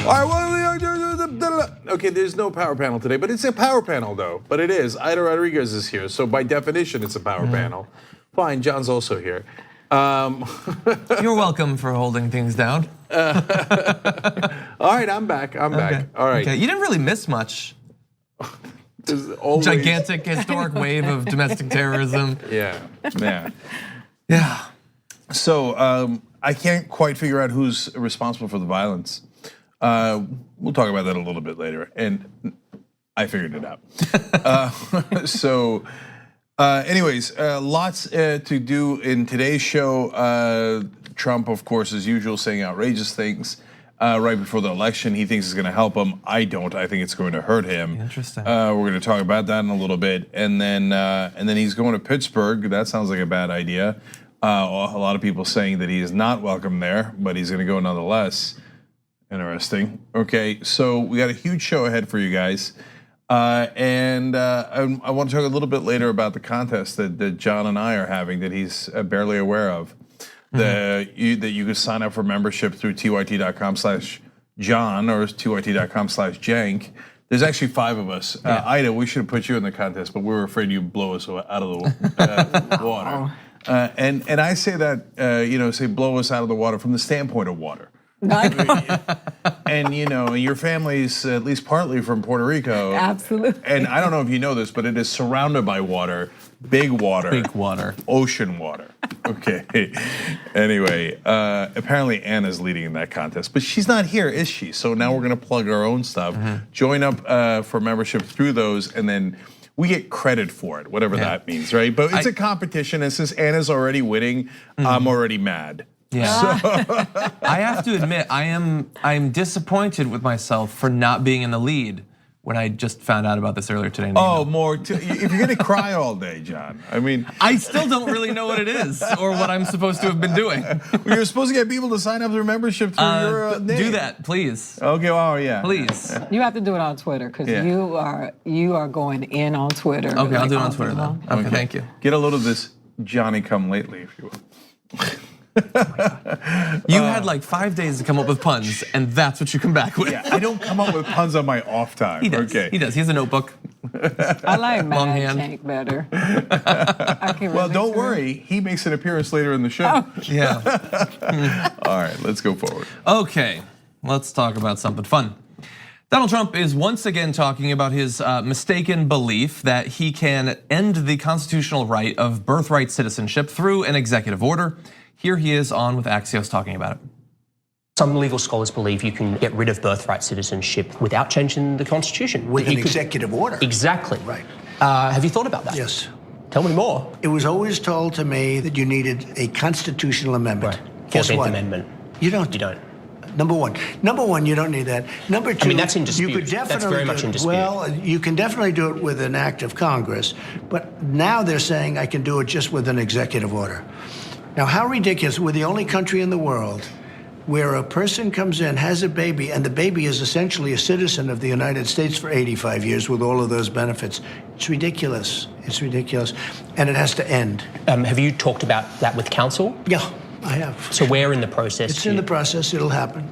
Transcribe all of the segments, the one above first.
All right, well, okay, there's no power panel today, but it's a power panel though. But it is. Ida Rodriguez is here, so by definition, it's a power panel. Fine, John's also here. You're welcome for holding things down. All right, I'm back. I'm back. All right. Okay. You didn't really miss much. Always... Gigantic historic wave of domestic terrorism. Yeah. Yeah. So I can't quite figure out who's responsible for the violence. We'll talk about that a little bit later, and I figured it out. Anyways, lots to do in today's show. Trump, of course, as usual, saying outrageous things right before the election. He thinks it's going to help him. I don't. I think it's going to hurt him. Interesting. We're going to talk about that in a little bit, and then he's going to Pittsburgh. That sounds like a bad idea. A lot of people saying that he is not welcome there, but he's going to go nonetheless. Interesting. Okay, so we got a huge show ahead for you guys. And I want to talk a little bit later about the contest that John and I are having that he's barely aware of. That you can sign up for membership through tyt.com/John or tyt.com/Jank. There's actually 5 of us. Ida, we should have put you in the contest, but we were afraid you'd blow us out of the water. And I say that, say blow us out of the water from the standpoint of water. And your family's at least partly from Puerto Rico. Absolutely. And I don't know if you know this, but it is surrounded by water, big water, ocean water. Okay. Anyway, apparently Anna's leading in that contest, but she's not here, is she? So now we're gonna plug our own stuff. Join up for membership through those, and then we get credit for it, whatever that means, right? But it's a competition, and since Anna's already winning, I'm already mad. Yeah. So. I have to admit, I'm disappointed with myself for not being in the lead when I just found out about this earlier today. If you're gonna cry all day, John, I mean. I still don't really know what it is or what I'm supposed to have been doing. Well, you're supposed to get people to sign up their membership through your name. Do that, please. Okay, well, yeah. Please. You have to do it on Twitter because you are going in on Twitter. Okay, I'll do it on Twitter then. Okay, thank you. Get a load of this Johnny come lately, if you will. You had like 5 days to come up with puns, and that's what you come back with. Yeah, I don't come up with puns on my off time. He does. Okay. He does. He has a notebook. I like Long Mad hand. Tank better. Well, don't worry. He makes an appearance later in the show. Oh. Yeah. All right, let's go forward. Okay, let's talk about something fun. Donald Trump is once again talking about his mistaken belief that he can end the constitutional right of birthright citizenship through an executive order. Here he is on with Axios talking about it. Some legal scholars believe you can get rid of birthright citizenship without changing the Constitution. With an executive order. Exactly. Right. Have you thought about that? Yes. Tell me more. It was always told to me that you needed a constitutional amendment. Right. Guess 14th what? Amendment. You don't. You don't. Number one, you don't need that. Number two, I mean, that's in dispute. You could definitely That's very much in dispute. Well, you can definitely do it with an act of Congress, but now they're saying I can do it just with an executive order. Now, how ridiculous! We're the only country in the world where a person comes in, has a baby, and the baby is essentially a citizen of the United States for 85 years with all of those benefits. It's ridiculous. It's ridiculous, and it has to end. Have you talked about that with counsel? Yeah, I have. So where in the process? It's in the process. It'll happen.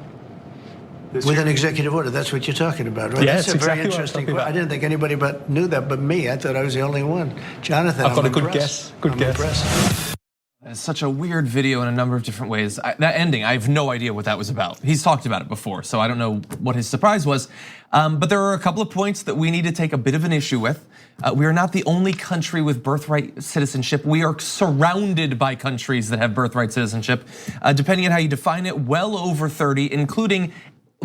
With an executive order, that's what you're talking about, right? Yeah, that's it's a exactly very what I'm interesting. talking about. I didn't think anybody knew that but me. I thought I was the only one. Jonathan, I've got I'm a good impressed. guess. Good I'm guess. Impressed. It's such a weird video in a number of different ways. That ending, I have no idea what that was about. He's talked about it before, so I don't know what his surprise was. But there are a couple of points that we need to take a bit of an issue with. We are not the only country with birthright citizenship. We are surrounded by countries that have birthright citizenship. Depending on how you define it, well over 30, including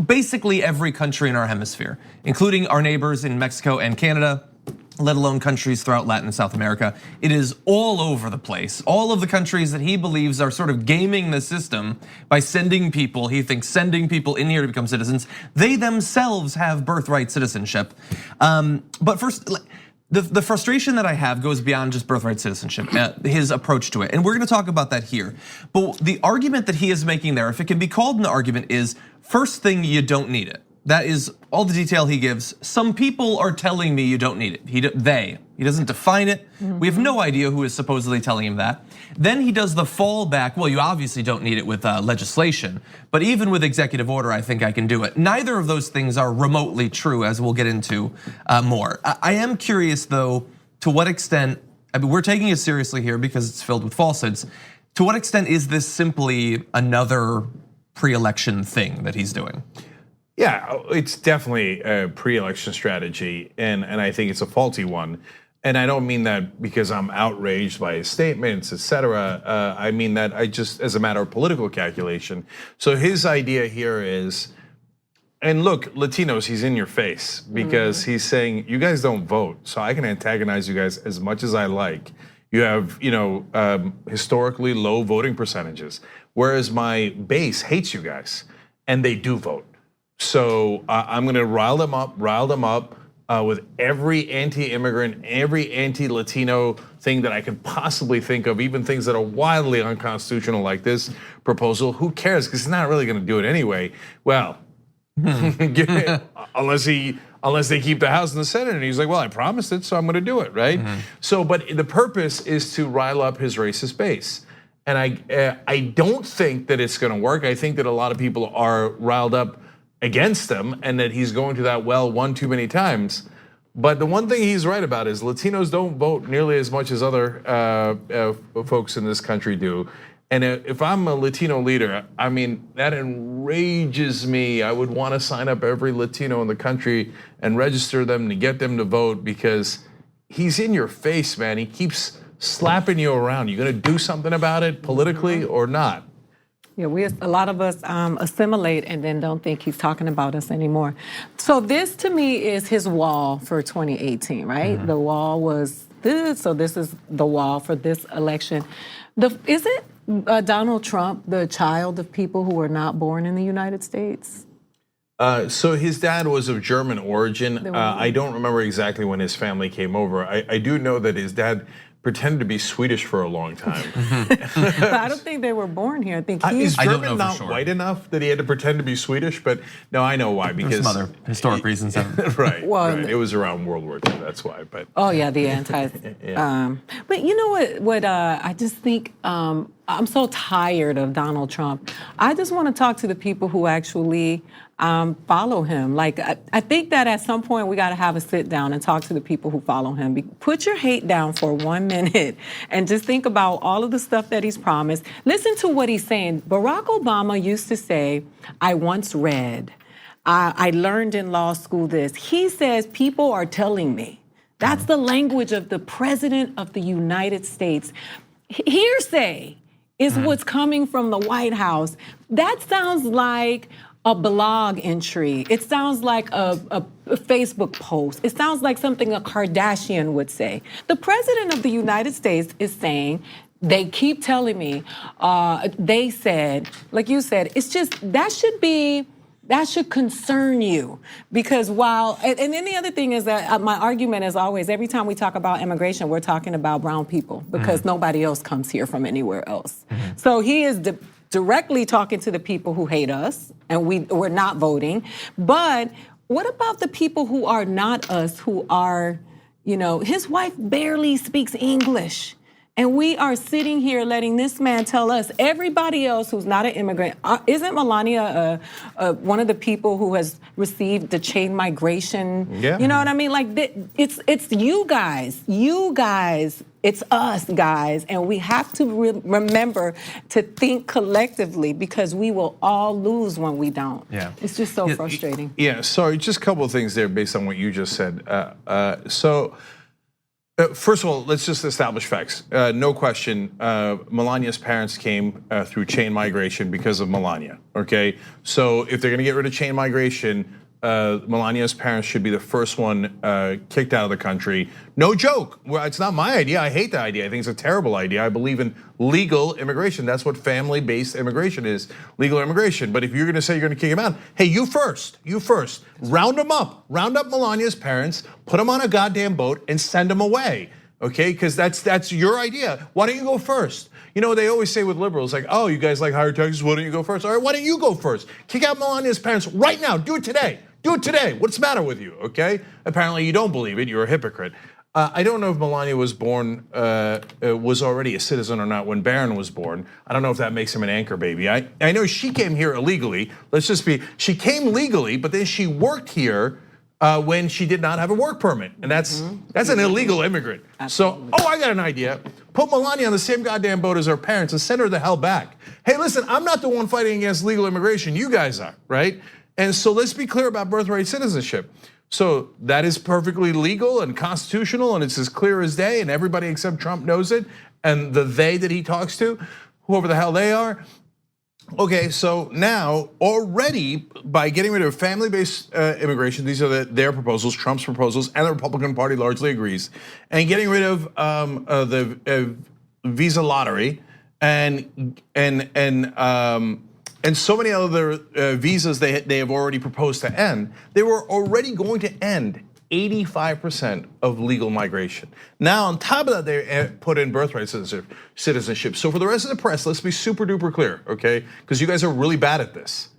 basically every country in our hemisphere, including our neighbors in Mexico and Canada, let alone countries throughout Latin and South America. It is all over the place. All of the countries that he believes are sort of gaming the system by sending people, he thinks sending people in here to become citizens, they themselves have birthright citizenship. But first, the frustration that I have goes beyond just birthright citizenship, his approach to it. And we're gonna talk about that here. But the argument that he is making there, if it can be called an argument, is first thing, you don't need it. That is all the detail he gives. Some people are telling me you don't need it. He doesn't define it. We have no idea who is supposedly telling him that. Then he does the fallback. Well, you obviously don't need it with legislation, but even with executive order, I think I can do it. Neither of those things are remotely true, as we'll get into more. I am curious, though, to what extent, I mean, we're taking it seriously here because it's filled with falsehoods. To what extent is this simply another pre-election thing that he's doing? Yeah, it's definitely a pre-election strategy, and I think it's a faulty one. And I don't mean that because I'm outraged by his statements, et cetera. I mean that I just, as a matter of political calculation. So his idea here is, and look, Latinos, he's in your face because he's saying, you guys don't vote, so I can antagonize you guys as much as I like. You have, historically low voting percentages, whereas my base hates you guys, and they do vote. So I'm gonna rile them up with every anti-immigrant, every anti-Latino thing that I could possibly think of, even things that are wildly unconstitutional like this proposal. Who cares? Because he's not really gonna do it anyway. Well, unless they keep the House and the Senate, and he's like, well, I promised it, so I'm gonna do it, right? So, but the purpose is to rile up his racist base. And I don't think that it's gonna work. I think that a lot of people are riled up against him, and that he's going to that well one too many times. But the one thing he's right about is Latinos don't vote nearly as much as other folks in this country do. And if I'm a Latino leader, I mean, that enrages me. I would want to sign up every Latino in the country and register them to get them to vote, because he's in your face, man. He keeps slapping you around. You gonna do something about it politically or not? Yeah, a lot of us assimilate and then don't think he's talking about us anymore. So this, to me, is his wall for 2018, right? The wall was this, so this is the wall for this election. Isn't Donald Trump the child of people who were not born in the United States? So his dad was of German origin. I don't remember exactly when his family came over. I do know that his dad pretended to be Swedish for a long time. But I don't think they were born here. I think Is I don't German know for not sure. white enough that he had to pretend to be Swedish? But no, I know why, because There's some other historic reasons. right, Well, right. It was around World War II. That's why. But oh yeah, the anti. But you know what? I just think I'm so tired of Donald Trump. I just want to talk to the people who actually follow him. Like I think that at some point we got to have a sit down and talk to the people who follow him. Put your hate down for 1 minute and just think about all of the stuff that he's promised. Listen to what he's saying. Barack Obama used to say, "I once read, I learned in law school this." He says people are telling me. That's the language of the President of the United States. Hearsay is what's coming from the White House. That sounds like a blog entry. It sounds like a Facebook post. It sounds like something a Kardashian would say. The President of the United States is saying, they keep telling me, they said, like you said, it's just, that should concern you, because and then the other thing is that my argument is always, every time we talk about immigration, we're talking about brown people, because nobody else comes here from anywhere else. So he is directly talking to the people who hate us, and we're not voting. But what about the people who are not us, who are, his wife barely speaks English. And we are sitting here letting this man tell us, everybody else who's not an immigrant, isn't Melania one of the people who has received the chain migration? Yeah. You know what I mean? Like, it's you guys, it's us guys, and we have to remember to think collectively, because we will all lose when we don't. Yeah. It's just so frustrating. yeah, sorry, just a couple of things there based on what you just said. First of all, let's just establish facts. No question, Melania's parents came through chain migration because of Melania, okay? So if they're gonna get rid of chain migration, Melania's parents should be the first one kicked out of the country. No joke, well, it's not my idea, I hate that idea. I think it's a terrible idea. I believe in legal immigration. That's what family-based immigration is, legal immigration. But if you're gonna say you're gonna kick him out, hey, you first. Round them up, round up Melania's parents, put them on a goddamn boat and send them away, okay? Because that's your idea. Why don't you go first? They always say with liberals, like, oh, you guys like higher taxes, why don't you go first? All right, why don't you go first? Kick out Melania's parents right now, do it today. Do it today. What's the matter with you, okay? Apparently you don't believe it, you're a hypocrite. I don't know if Melania was already a citizen or not when Barron was born. I don't know if that makes him an anchor baby. I know she came here illegally. She came legally, but then she worked here when she did not have a work permit. And that's an illegal immigrant. Absolutely. So, I got an idea. Put Melania on the same goddamn boat as her parents and send her the hell back. Hey, listen, I'm not the one fighting against legal immigration. You guys are, right? And so let's be clear about birthright citizenship. So that is perfectly legal and constitutional, and it's as clear as day, and everybody except Trump knows it, and the they that he talks to, whoever the hell they are. Okay, so now already by getting rid of family-based immigration, these are their proposals, Trump's proposals, and the Republican Party largely agrees, and getting rid of the visa lottery and so many other visas they have already proposed to end. They were already going to end 85% of legal migration. Now, on top of that, they put in birthright citizenship. So for the rest of the press, let's be super duper clear, okay? Because you guys are really bad at this.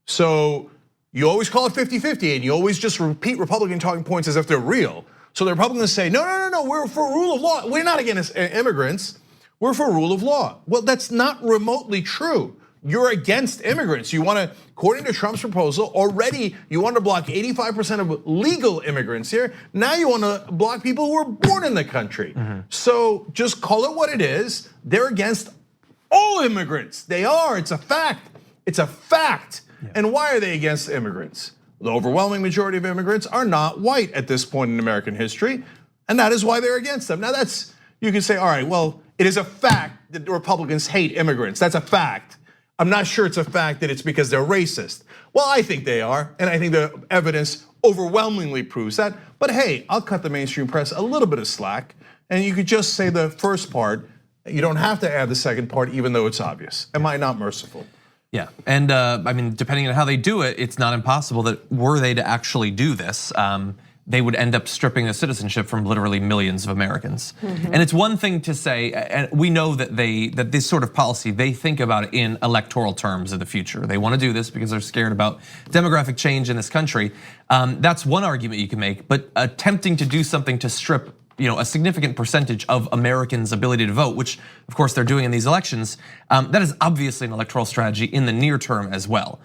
So you always call it 50-50 and you always just repeat Republican talking points as if they're real. So the Republicans say, no, we're for rule of law. We're not against immigrants. We're for rule of law. Well, that's not remotely true. You're against immigrants. You want to, according to Trump's proposal, already you want to block 85% of legal immigrants here. Now you want to block people who were born in the country. So just call it what it is. They're against all immigrants. They are, it's a fact. It's a fact. Yeah. And why are they against immigrants? The overwhelming majority of immigrants are not white at this point in American history, and that is why they're against them. Now that's, you can say, all right, well, it is a fact that the Republicans hate immigrants. That's a fact. I'm not sure it's a fact that it's because they're racist. Well, I think they are, and I think the evidence overwhelmingly proves that. But hey, I'll cut the mainstream press a little bit of slack, and you could just say the first part. You don't have to add the second part, even though it's obvious. Am I not merciful? Yeah, and I mean, depending on how they do it, it's not impossible that were they to actually do this, they would end up stripping the citizenship from literally millions of Americans. And it's one thing to say, and we know that that this sort of policy, they think about it in electoral terms of the future. They want to do this because they're scared about demographic change in this country. That's one argument you can make, but attempting to do something to strip a significant percentage of Americans' ability to vote, which of course they're doing in these elections, that is obviously an electoral strategy in the near term as well.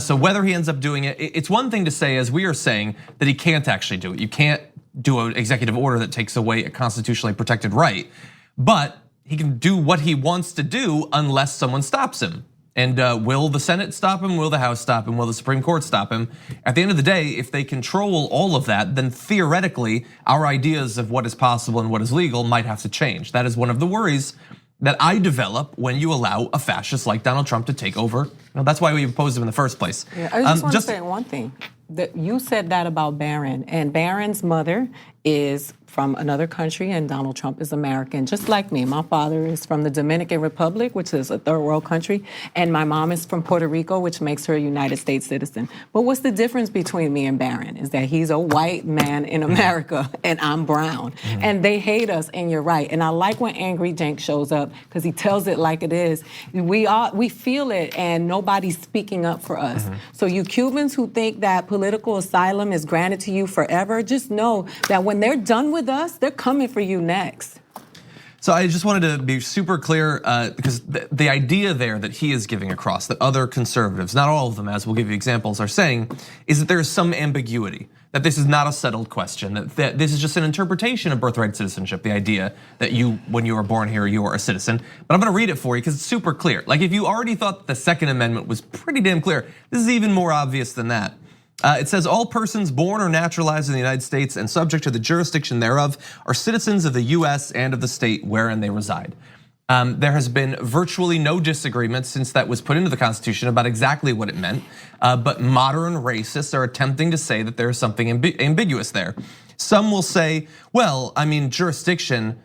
So whether he ends up doing it, it's one thing to say, as we are saying, that he can't actually do it. You can't do an executive order that takes away a constitutionally protected right, but he can do what he wants to do unless someone stops him. And will the Senate stop him? Will the House stop him? Will the Supreme Court stop him? At the end of the day, if they control all of that, then theoretically, our ideas of what is possible and what is legal might have to change. That is one of the worries that I develop when you allow a fascist like Donald Trump to take over. That's why we opposed him in the first place. Yeah, I just want to say one thing. That you said that about Barron, and Barron's mother is from another country, and Donald Trump is American, just like me. My father is from the Dominican Republic, which is a third world country, and my mom is from Puerto Rico, which makes her a United States citizen. But what's the difference between me and Barron is that he's a white man in America, and I'm brown. And they hate us, and you're right. And I like when Angry Jank shows up, because he tells it like it is. We feel it, and nobody's speaking up for us. So you Cubans who think that political asylum is granted to you forever, just know that when they're done with us, they're coming for you next. So I just wanted to be super clear, because the idea there that he is giving across, that other conservatives, not all of them, as we'll give you examples, are saying, is that there is some ambiguity, that this is not a settled question, that this is just an interpretation of birthright citizenship, the idea that when you were born here, you are a citizen. But I'm gonna read it for you because it's super clear. Like if you already thought the Second Amendment was pretty damn clear, this is even more obvious than that. It says all persons born or naturalized in the United States and subject to the jurisdiction thereof are citizens of the US and of the state wherein they reside. There has been virtually no disagreement since that was put into the Constitution about exactly what it meant, but modern racists are attempting to say that there's something ambiguous there. Some will say, well, I mean, jurisdiction,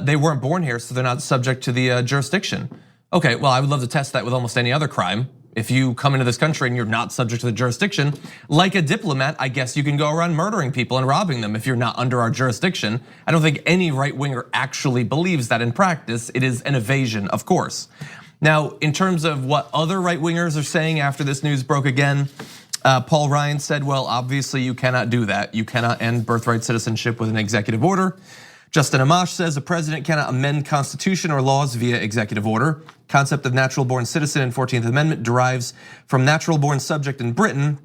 they weren't born here, so they're not subject to the jurisdiction. Okay, well, I would love to test that with almost any other crime. If you come into this country and you're not subject to the jurisdiction, like a diplomat, I guess you can go around murdering people and robbing them if you're not under our jurisdiction. I don't think any right-winger actually believes that in practice. It is an evasion, of course. Now, in terms of what other right-wingers are saying after this news broke again, Paul Ryan said, well, obviously you cannot do that. You cannot end birthright citizenship with an executive order. Justin Amash says the president cannot amend constitution or laws via executive order. Concept of natural born citizen in 14th Amendment derives from natural born subject in Britain.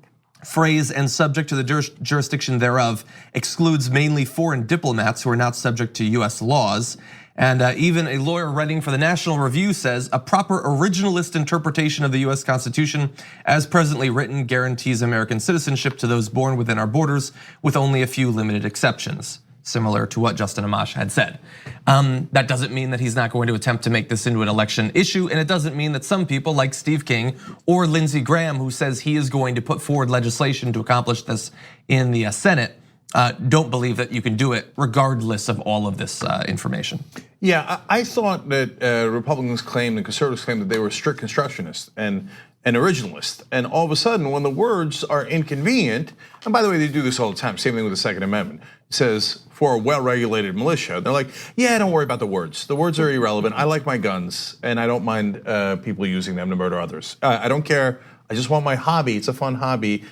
Phrase and subject to the jurisdiction thereof excludes mainly foreign diplomats who are not subject to US laws. And even a lawyer writing for the National Review says a proper originalist interpretation of the US Constitution as presently written guarantees American citizenship to those born within our borders with only a few limited exceptions. Similar to what Justin Amash had said. That doesn't mean that he's not going to attempt to make this into an election issue, and it doesn't mean that some people like Steve King or Lindsey Graham, who says he is going to put forward legislation to accomplish this in the Senate, don't believe that you can do it regardless of all of this information. Yeah, I thought that Republicans claimed and conservatives claimed that they were strict constructionists and originalists. And all of a sudden, when the words are inconvenient, and by the way, they do this all the time, same thing with the Second Amendment. It says, for a well-regulated militia, they're like, yeah, don't worry about the words. The words are irrelevant. I like my guns, and I don't mind people using them to murder others. I don't care. I just want my hobby. It's a fun hobby.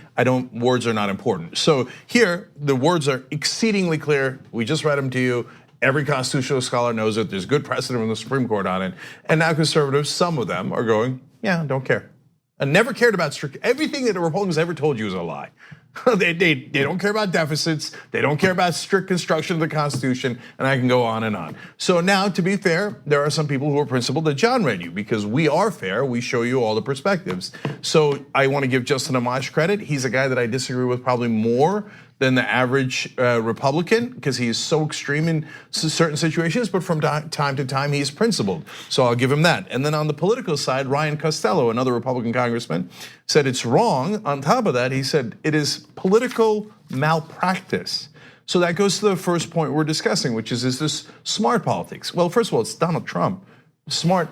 Words are not important. So here, the words are exceedingly clear. We just read them to you. Every constitutional scholar knows it. There's good precedent from the Supreme Court on it. And now conservatives, some of them are going, yeah, don't care. And never cared about strict, everything that the Republicans ever told you is a lie. They don't care about deficits. They don't care about strict construction of the Constitution, and I can go on and on. So now, to be fair, there are some people who are principled that John read you because we are fair. We show you all the perspectives. So I want to give Justin Amash credit. He's a guy that I disagree with probably more than the average Republican because he is so extreme in certain situations, but from time to time he's principled. So I'll give him that. And then on the political side, Ryan Costello, another Republican congressman, said it's wrong. On top of that, he said it is political malpractice. So that goes to the first point we're discussing, which is this smart politics? Well, first of all, it's Donald Trump. Smart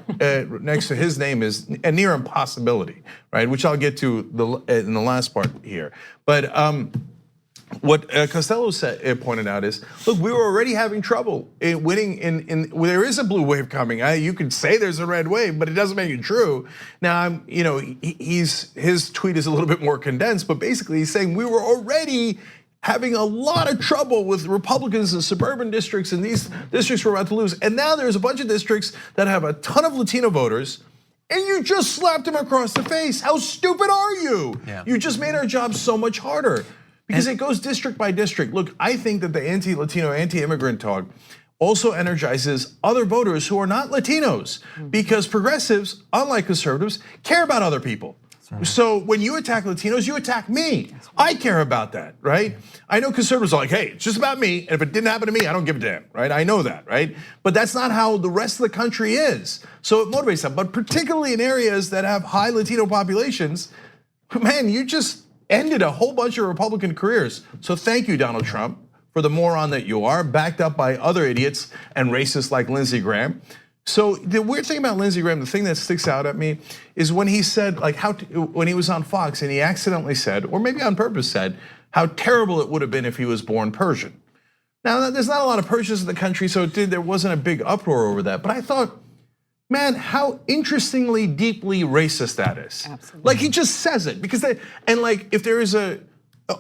next to his name is a near impossibility, right? Which I'll get to in the last part here. But what Costello pointed out is, look, we were already having trouble in winning. There is a blue wave coming. You could say there's a red wave, but it doesn't make it true. Now, his tweet is a little bit more condensed, but basically he's saying we were already having a lot of trouble with Republicans in suburban districts, and these districts were about to lose. And now there's a bunch of districts that have a ton of Latino voters, and you just slapped them across the face. How stupid are you? Yeah. You just made our job so much harder. Because it goes district by district. Look, I think that the anti-Latino, anti-immigrant talk also energizes other voters who are not Latinos. Because progressives, unlike conservatives, care about other people. Right. So when you attack Latinos, you attack me. I care about that, right? I know conservatives are like, hey, it's just about me, and if it didn't happen to me, I don't give a damn, right? I know that, right? But that's not how the rest of the country is. So it motivates them, but particularly in areas that have high Latino populations, man, you just ended a whole bunch of Republican careers. So thank you, Donald Trump, for the moron that you are, backed up by other idiots and racists like Lindsey Graham. So the weird thing about Lindsey Graham, the thing that sticks out at me, is when he said, like, when he was on Fox and he accidentally said, or maybe on purpose said, how terrible it would have been if he was born Persian. Now, there's not a lot of Persians in the country, so there wasn't a big uproar over that. But I thought, man, how interestingly, deeply racist that is. Absolutely. Like he just says it because if there is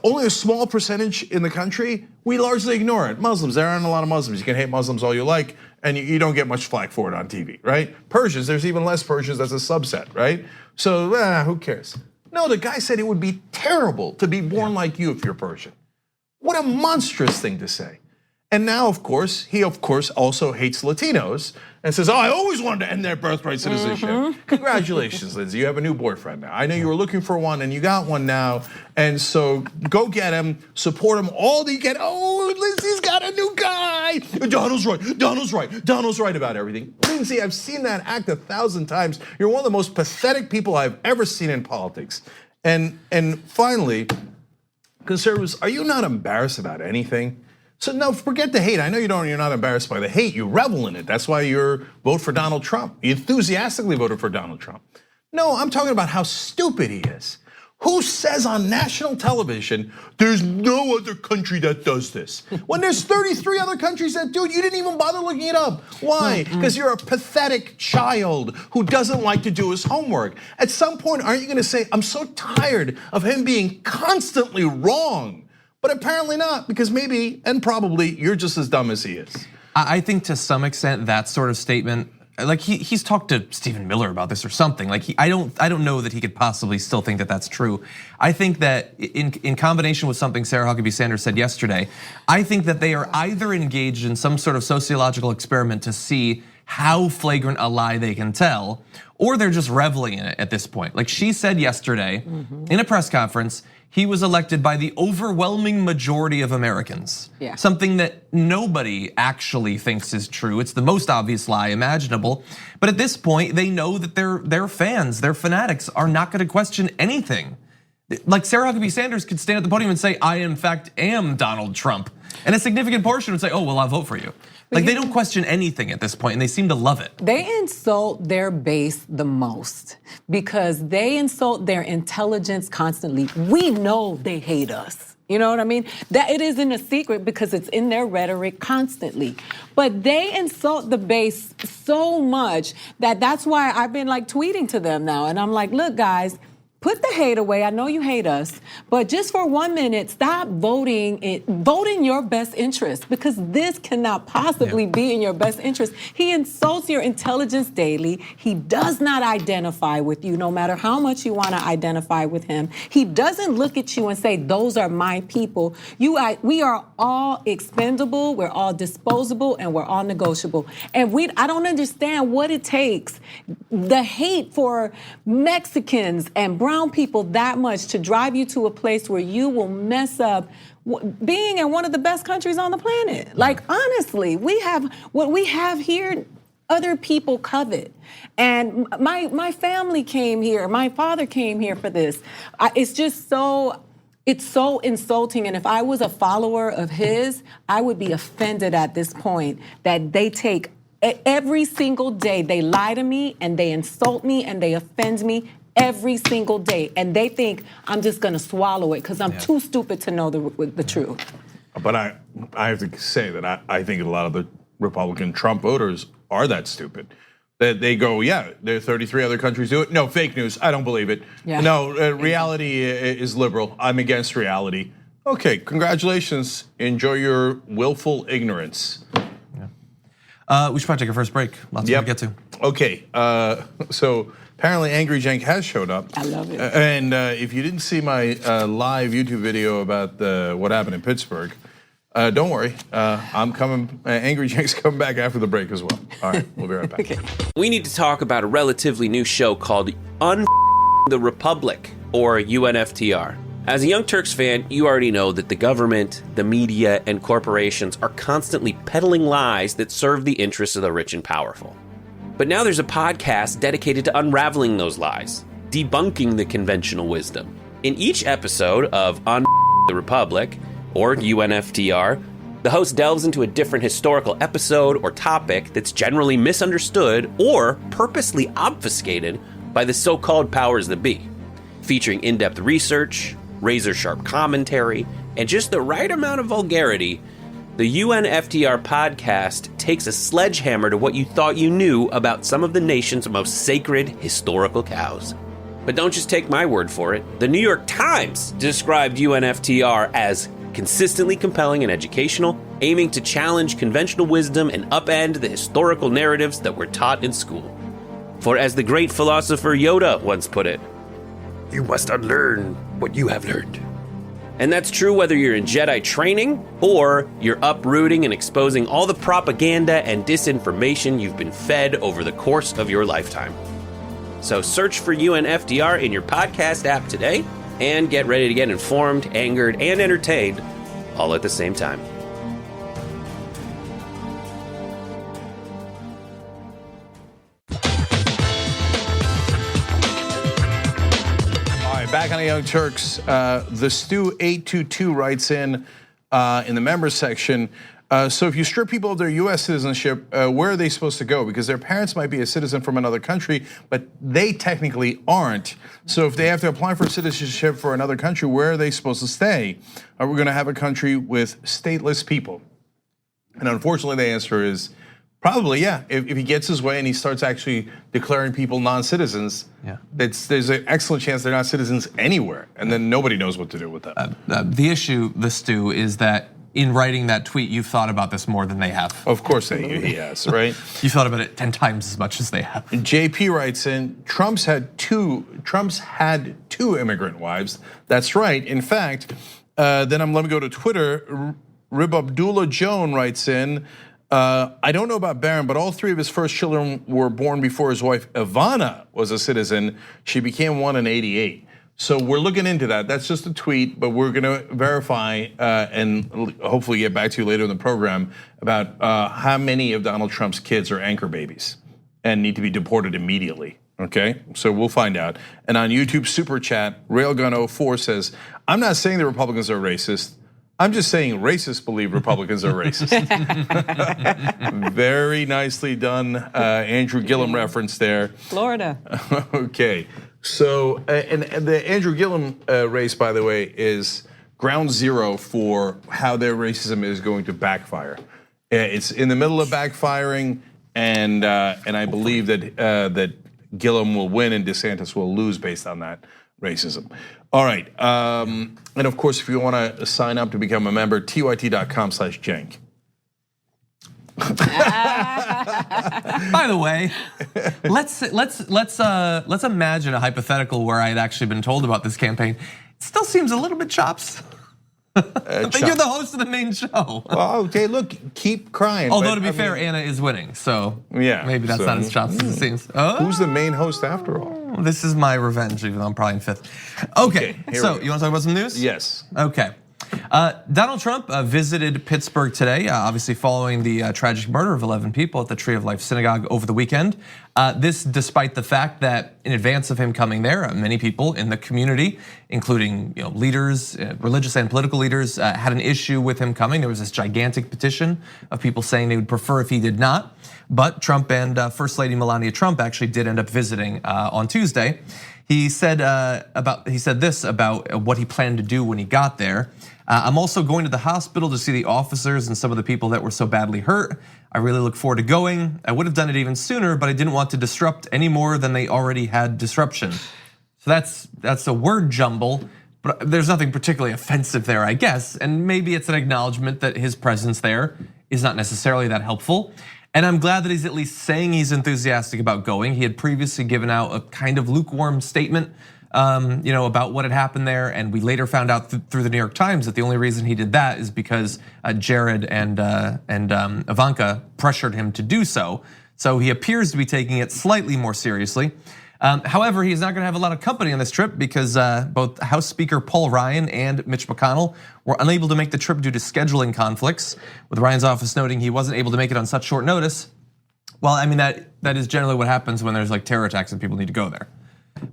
only a small percentage in the country, we largely ignore it. Muslims, there aren't a lot of Muslims. You can hate Muslims all you like, and you don't get much flack for it on TV, right? Persians, there's even less Persians. That's a subset, right? So who cares? No, the guy said it would be terrible to be born like you if you're Persian. What a monstrous thing to say. And now, of course, he also hates Latinos and says, I always wanted to end their birthright citizenship. Congratulations, Lindsey, you have a new boyfriend now. I know you were looking for one and you got one now. And so go get him, support him, all that you get. Oh, Lindsey's got a new guy. Donald's right about everything. Lindsey, I've seen that act 1,000 times. You're one of the most pathetic people I've ever seen in politics. And finally, conservatives, are you not embarrassed about anything? So no, forget the hate. I know you're not embarrassed by the hate. You revel in it. That's why you vote for Donald Trump. You enthusiastically voted for Donald Trump. No, I'm talking about how stupid he is. Who says on national television, there's no other country that does this? When there's 33 other countries that do it, you didn't even bother looking it up. Why? Because you're a pathetic child who doesn't like to do his homework. At some point, aren't you gonna say, I'm so tired of him being constantly wrong? But apparently not, because maybe, and probably, you're just as dumb as he is. I think to some extent that sort of statement, like he's talked to Stephen Miller about this or something. Like I don't know that he could possibly still think that that's true. I think that in combination with something Sarah Huckabee Sanders said yesterday, I think that they are either engaged in some sort of sociological experiment to see how flagrant a lie they can tell, or they're just reveling in it at this point. Like she said yesterday in a press conference, he was elected by the overwhelming majority of Americans. Yeah. Something that nobody actually thinks is true. It's the most obvious lie imaginable. But at this point, they know that their fans, their fanatics are not gonna question anything. Like Sarah Huckabee Sanders could stand at the podium and say, I in fact am Donald Trump. And a significant portion would say, oh, well, I'll vote for you. Like they don't question anything at this point, and they seem to love it. They insult their base the most because they insult their intelligence constantly. We know they hate us. You know what I mean? That it isn't a secret because it's in their rhetoric constantly. But they insult the base so much that that's why I've been like tweeting to them now. And I'm like, look, guys, put the hate away. I know you hate us, but just for 1 minute, stop voting in your best interest, because this cannot possibly be in your best interest. He insults your intelligence daily. He does not identify with you, no matter how much you want to identify with him. He doesn't look at you and say, those are my people. We are all expendable, we're all disposable, and we're all negotiable. And I don't understand what it takes, the hate for Mexicans and brown people that much to drive you to a place where you will mess up being in one of the best countries on the planet. Like, honestly, what we have here, other people covet. And my family came here, my father came here for this. It's just so insulting. And if I was a follower of his, I would be offended at this point that they take every single day, they lie to me and they insult me and they offend me every single day, and they think I'm just gonna swallow it because I'm too stupid to know the truth. But I have to say that I think a lot of the Republican Trump voters are that stupid. That they go, yeah, there are 33 other countries do it. No, fake news, I don't believe it. Yeah. No, reality is liberal. I'm against reality. Okay, congratulations. Enjoy your willful ignorance. We should probably take our first break. Lots more to get to. Okay, so apparently Angry Cenk has showed up. I love it. And if you didn't see my live YouTube video about what happened in Pittsburgh, don't worry, I'm coming. Angry Cenk's coming back after the break as well. All right, we'll be right back. Okay. We need to talk about a relatively new show called the Republic, or UNFTR. As a Young Turks fan, you already know that the government, the media, and corporations are constantly peddling lies that serve the interests of the rich and powerful. But now there's a podcast dedicated to unraveling those lies, debunking the conventional wisdom. In each episode of the Republic, or UNFTR, the host delves into a different historical episode or topic that's generally misunderstood or purposely obfuscated by the so-called powers that be, featuring in-depth research, razor-sharp commentary, and just the right amount of vulgarity. The UNFTR podcast takes a sledgehammer to what you thought you knew about some of the nation's most sacred historical cows. But don't just take my word for it. The New York Times described UNFTR as consistently compelling and educational, aiming to challenge conventional wisdom and upend the historical narratives that were taught in school. For as the great philosopher Yoda once put it, you must unlearn what you have learned. And that's true whether you're in Jedi training or you're uprooting and exposing all the propaganda and disinformation you've been fed over the course of your lifetime. So search for UNFTR in your podcast app today and get ready to get informed, angered, and entertained all at the same time. Back on the Young Turks, the Stu822 writes in the members section, So if you strip people of their US citizenship, where are they supposed to go? Because their parents might be a citizen from another country, but they technically aren't. So if they have to apply for citizenship for another country, where are they supposed to stay? Are we gonna have a country with stateless people? And unfortunately, the answer is probably, yeah. If he gets his way and he starts actually declaring people non-citizens, there's an excellent chance they're not citizens anywhere, and then nobody knows what to do with them. The issue, Stu, is that in writing that tweet, you've thought about this more than they have. Of course he has, right? You thought about it 10 times as much as they have. JP writes in, Trump's had two immigrant wives. That's right. In fact, let me go to Twitter. Rib Abdullah Joan writes in, I don't know about Barron, but all 3 of his first children were born before his wife Ivana was a citizen. She became one in '88. So we're looking into that. That's just a tweet, but we're gonna verify and hopefully get back to you later in the program about how many of Donald Trump's kids are anchor babies and need to be deported immediately. Okay, so we'll find out. And on YouTube Super Chat, Railgun04 says, I'm not saying the Republicans are racist. I'm just saying racists believe Republicans are racist. Very nicely done, Andrew Gillum reference there. Florida. Okay, so and the Andrew Gillum race, by the way, is ground zero for how their racism is going to backfire. It's in the middle of backfiring, and I believe that Gillum will win and DeSantis will lose based on that racism. All right, and of course, if you want to sign up to become a member, tyt.com/Cenk. By the way, let's imagine a hypothetical where I had actually been told about this campaign. It still seems a little bit chops. But you're the host of the main show. Well, okay, look, keep crying. Although to be fair, Anna is winning, so yeah, maybe that's not as chops as it seems. Who's the main host after all? This is my revenge, even though I'm probably in 5th. Okay, so you want to talk about some news? Yes. Okay. Donald Trump visited Pittsburgh today, obviously following the tragic murder of 11 people at the Tree of Life Synagogue over the weekend. This despite the fact that in advance of him coming there, many people in the community, including leaders, religious and political leaders, had an issue with him coming. There was this gigantic petition of people saying they would prefer if he did not. But Trump and First Lady Melania Trump actually did end up visiting on Tuesday. He said this about what he planned to do when he got there. I'm also going to the hospital to see the officers and some of the people that were so badly hurt. I really look forward to going. I would have done it even sooner, but I didn't want to disrupt any more than they already had disruption. So that's a word jumble, but there's nothing particularly offensive there, I guess. And maybe it's an acknowledgement that his presence there is not necessarily that helpful. And I'm glad that he's at least saying he's enthusiastic about going. He had previously given out a kind of lukewarm statement, about what had happened there. And we later found out through the New York Times that the only reason he did that is because Jared and Ivanka pressured him to do so. So he appears to be taking it slightly more seriously. However, he's not gonna have a lot of company on this trip because both House Speaker Paul Ryan and Mitch McConnell were unable to make the trip due to scheduling conflicts, with Ryan's office noting he wasn't able to make it on such short notice. Well, I mean, that is generally what happens when there's like terror attacks and people need to go there.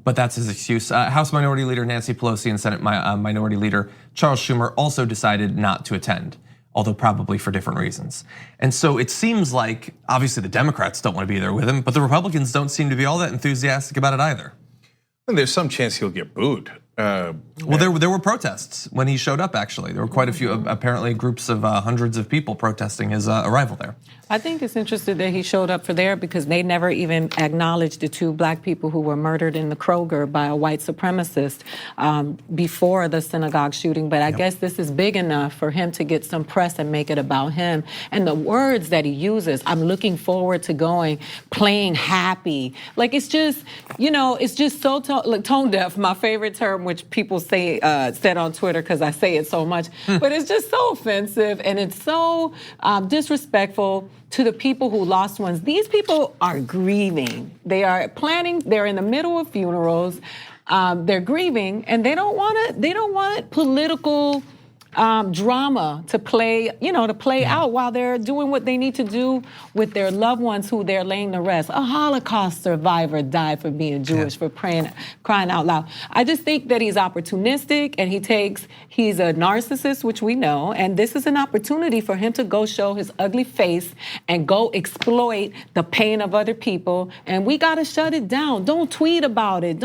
But that's his excuse. House Minority Leader Nancy Pelosi and Senate Minority Leader Charles Schumer also decided not to attend, although probably for different reasons. And so it seems like, obviously the Democrats don't want to be there with him, but the Republicans don't seem to be all that enthusiastic about it either. And there's some chance he'll get booed. Well, there were protests when he showed up, actually. There were quite a few, apparently groups of hundreds of people protesting his arrival there. I think it's interesting that he showed up for there because they never even acknowledged the 2 black people who were murdered in the Kroger by a white supremacist before the synagogue shooting. But I guess this is big enough for him to get some press and make it about him. And the words that he uses, I'm looking forward to going, playing happy. Like it's just, it's just so tone deaf, my favorite term, which people say said on Twitter because I say it so much. But it's just so offensive and it's so disrespectful to the people who lost ones. These people are grieving. They are planning. They're in the middle of funerals. They're grieving, and they don't want political drama to play, to play out while they're doing what they need to do with their loved ones who they're laying to rest. A Holocaust survivor died for being Jewish, for crying out loud. I just think that he's opportunistic and he's a narcissist, which we know, and this is an opportunity for him to go show his ugly face and go exploit the pain of other people, and we gotta shut it down. Don't tweet about it.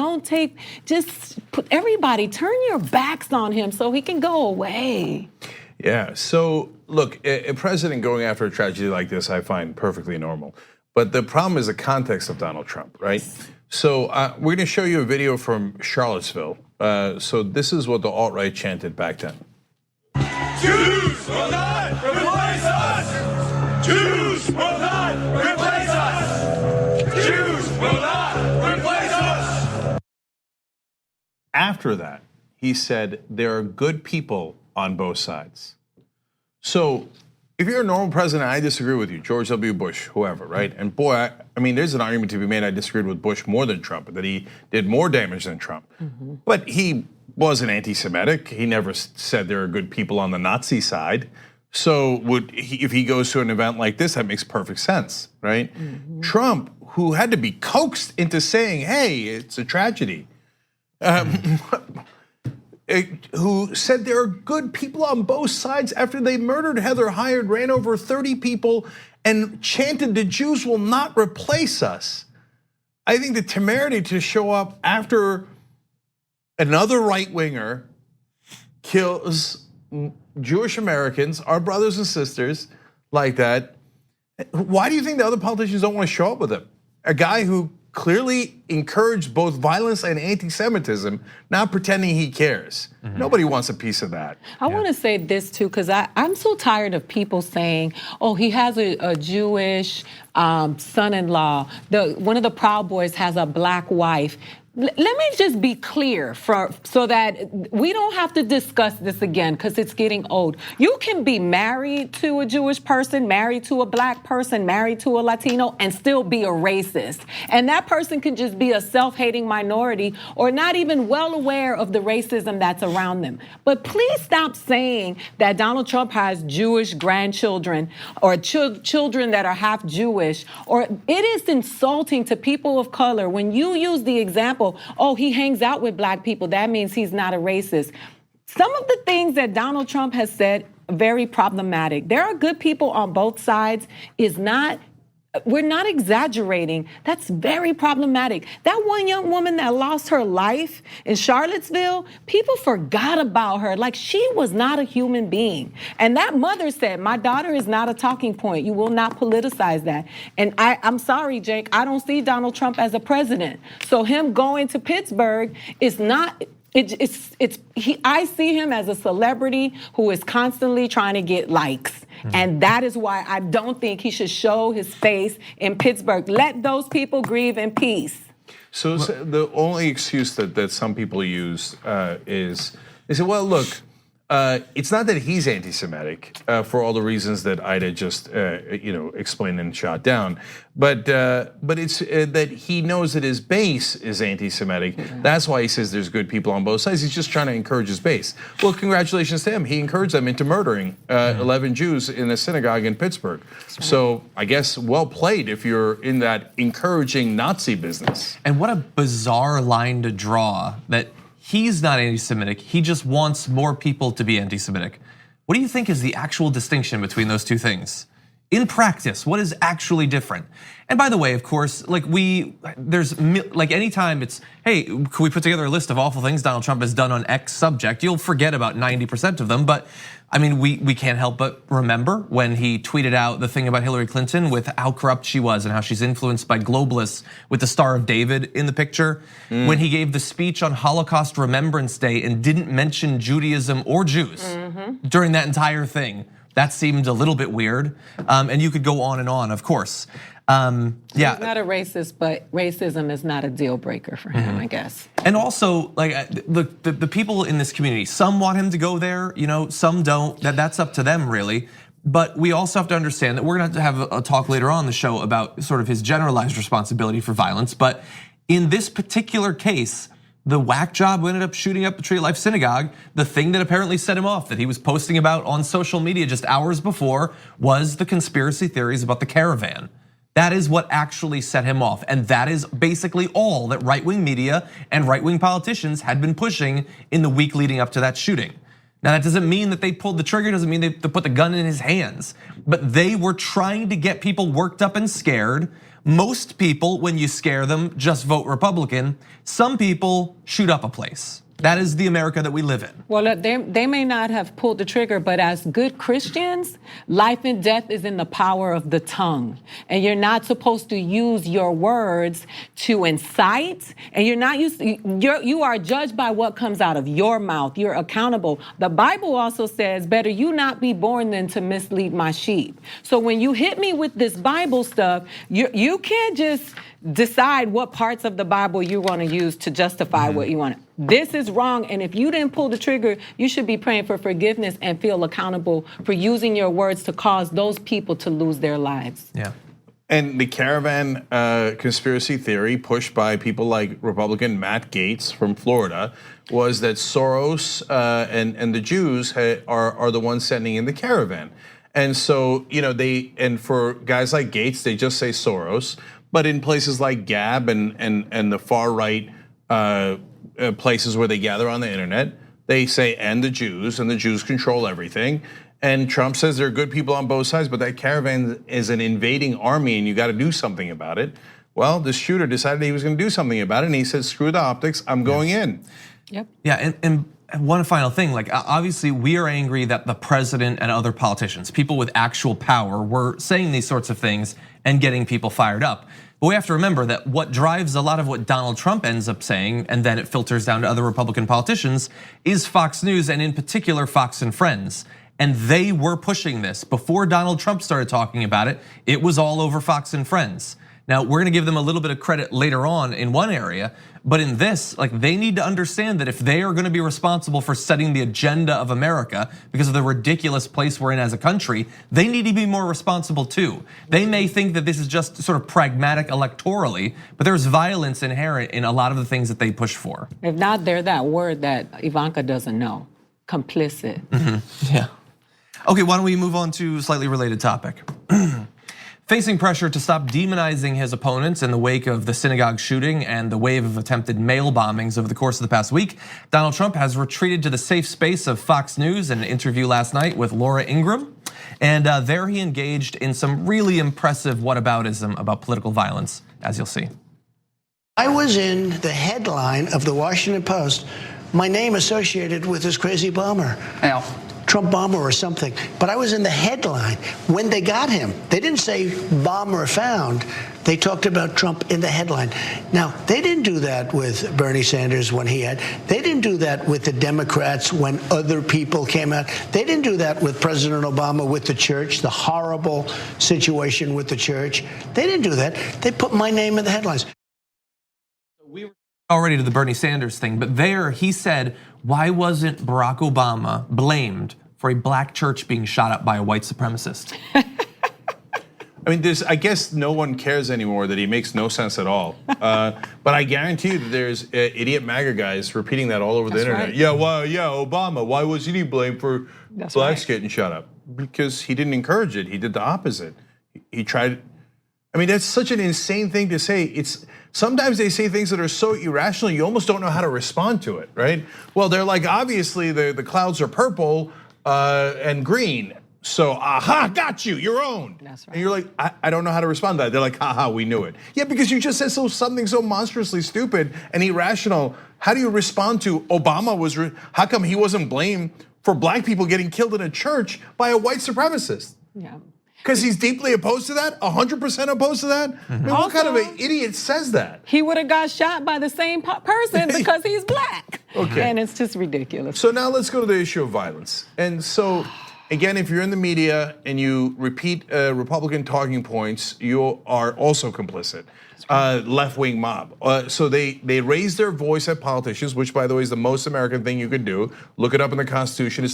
Everybody turn your backs on him so he can go away. Yeah, so look, a president going after a tragedy like this, I find perfectly normal. But the problem is the context of Donald Trump, right? So we're gonna show you a video from Charlottesville. So this is what the alt-right chanted back then. Jews will not replace us! Jews will not replace us! Jews will not replace us! After that, he said there are good people on both sides. So if you're a normal president, I disagree with you, George W. Bush, whoever, right? And boy, I mean, there's an argument to be made. I disagreed with Bush more than Trump, that he did more damage than Trump. But he wasn't anti-Semitic. He never said there are good people on the Nazi side. So if he goes to an event like this, that makes perfect sense, right? Trump, who had to be coaxed into saying, hey, it's a tragedy, who said there are good people on both sides after they murdered Heather Heyer, ran over 30 people, and chanted the Jews will not replace us. I think the temerity to show up after another right-winger kills Jewish Americans, our brothers and sisters, like that. Why do you think the other politicians don't want to show up with him? A guy who clearly encouraged both violence and anti-Semitism, not pretending he cares. Nobody wants a piece of that. I want to say this too, because I'm so tired of people saying, oh, he has a Jewish son-in-law. One of the Proud Boys has a black wife. Let me just be clear so that we don't have to discuss this again because it's getting old. You can be married to a Jewish person, married to a black person, married to a Latino, and still be a racist. And that person can just be a self-hating minority or not even well aware of the racism that's around them. But please stop saying that Donald Trump has Jewish grandchildren or children that are half Jewish. Or it is insulting to people of color when you use the example, oh, he hangs out with black people, that means he's not a racist. Some of the things that Donald Trump has said are very problematic. There are good people on both sides. We're not exaggerating. That's very problematic. That one young woman that lost her life in Charlottesville, people forgot about her like she was not a human being. And that mother said, my daughter is not a talking point. You will not politicize that. And I'm sorry, Jake, I don't see Donald Trump as a president. So him going to Pittsburgh is not, I see him as a celebrity who is constantly trying to get likes. And that is why I don't think he should show his face in Pittsburgh. Let those people grieve in peace. So the only excuse that some people use is they say, well, look, it's not that he's anti-Semitic for all the reasons that Ida just explained and shot down, but it's that he knows that his base is anti-Semitic. That's why he says there's good people on both sides. He's just trying to encourage his base. Well, congratulations to him. He encouraged them into murdering 11 Jews in a synagogue in Pittsburgh. Right. So I guess well played if you're in that encouraging Nazi business. And what a bizarre line to draw that he's not anti-Semitic, he just wants more people to be anti-Semitic. What do you think is the actual distinction between those two things? In practice, what is actually different? And by the way, of course, anytime it's, hey, can we put together a list of awful things Donald Trump has done on X subject? You'll forget about 90% of them, but I mean, we can't help but remember when he tweeted out the thing about Hillary Clinton with how corrupt she was and how she's influenced by globalists with the Star of David in the picture. When he gave the speech on Holocaust Remembrance Day and didn't mention Judaism or Jews during that entire thing. That seemed a little bit weird, and you could go on and on, of course. Yeah, he's not a racist, but racism is not a deal breaker for him, I guess. And also, like the people in this community, some want him to go there, some don't. That's up to them, really. But we also have to understand that we're gonna have to have a talk later on in the show about sort of his generalized responsibility for violence. But in this particular case, the whack job who ended up shooting up the Tree of Life Synagogue, the thing that apparently set him off that he was posting about on social media just hours before was the conspiracy theories about the caravan. That is what actually set him off. And that is basically all that right-wing media and right-wing politicians had been pushing in the week leading up to that shooting. Now that doesn't mean that they pulled the trigger, doesn't mean they put the gun in his hands, but they were trying to get people worked up and scared. Most people, when you scare them, just vote Republican. Some people shoot up a place. That is the America that we live in. Well, look, they may not have pulled the trigger, but as good Christians, life and death is in the power of the tongue. And you're not supposed to use your words to incite. And you are judged by what comes out of your mouth. You're accountable. The Bible also says, better you not be born than to mislead my sheep. So when you hit me with this Bible stuff, you can't just decide what parts of the Bible you want to use to justify what you want. This is wrong, and if you didn't pull the trigger, you should be praying for forgiveness and feel accountable for using your words to cause those people to lose their lives. Yeah. And the caravan conspiracy theory pushed by people like Republican Matt Gaetz from Florida was that Soros and the Jews are the ones sending in the caravan. And so, and for guys like Gaetz, they just say Soros. But in places like Gab and the far right places where they gather on the internet, they say and the Jews control everything. And Trump says there are good people on both sides, but that caravan is an invading army and you got to do something about it. Well, this shooter decided he was going to do something about it, and he said, "Screw the optics, I'm going in." Yep. Yeah, and one final thing, like obviously we are angry that the president and other politicians, people with actual power, were saying these sorts of things and getting people fired up. But we have to remember that what drives a lot of what Donald Trump ends up saying, and then it filters down to other Republican politicians, is Fox News, and in particular Fox and Friends. And they were pushing this. Before Donald Trump started talking about it, it was all over Fox and Friends. Now, we're gonna give them a little bit of credit later on in one area, but in this, like, they need to understand that if they are gonna be responsible for setting the agenda of America because of the ridiculous place we're in as a country, they need to be more responsible too. They may think that this is just sort of pragmatic electorally, but there's violence inherent in a lot of the things that they push for. If not, they're that word that Ivanka doesn't know, complicit. Yeah. Okay, why don't we move on to a slightly related topic? Facing pressure to stop demonizing his opponents in the wake of the synagogue shooting and the wave of attempted mail bombings over the course of the past week, Donald Trump has retreated to the safe space of Fox News in an interview last night with Laura Ingraham. And there he engaged in some really impressive whataboutism about political violence, as you'll see. I was in the headline of the Washington Post, my name associated with this crazy bomber. Now, Trump bomber or something, but I was in the headline when they got him. They didn't say bomber found. They talked about Trump in the headline. Now, they didn't do that with Bernie Sanders when he had. They didn't do that with the Democrats when other people came out. They didn't do that with President Obama with the church, the horrible situation with the church. They didn't do that. They put my name in the headlines. Already to the Bernie Sanders thing, but there he said, why wasn't Barack Obama blamed for a black church being shot up by a white supremacist? I mean, I guess no one cares anymore that he makes no sense at all. But I guarantee you that there's idiot MAGA guys repeating that all over the internet. Right. Yeah, well, yeah, Obama, why wasn't he blamed for blacks getting shot up? Because he didn't encourage it, he did the opposite. He tried, I mean, that's such an insane thing to say. Sometimes they say things that are so irrational, you almost don't know how to respond to it, right? Well, they're like, obviously the clouds are purple and green. So, aha, got you, you're owned. That's right. And you're like, I don't know how to respond to that. They're like, haha, we knew it. Yeah, because you just said something so monstrously stupid and irrational. How do you respond to Obama how come he wasn't blamed for black people getting killed in a church by a white supremacist? Yeah. Because he's deeply opposed to that, 100% opposed to that? I mean, what kind of an idiot says that? He would have got shot by the same person because he's black. Okay. And it's just ridiculous. So now let's go to the issue of violence. And so, again, if you're in the media and you repeat Republican talking points, you are also complicit. Left-wing mob. So they raise their voice at politicians, which, by the way, is the most American thing you could do. Look it up in the Constitution.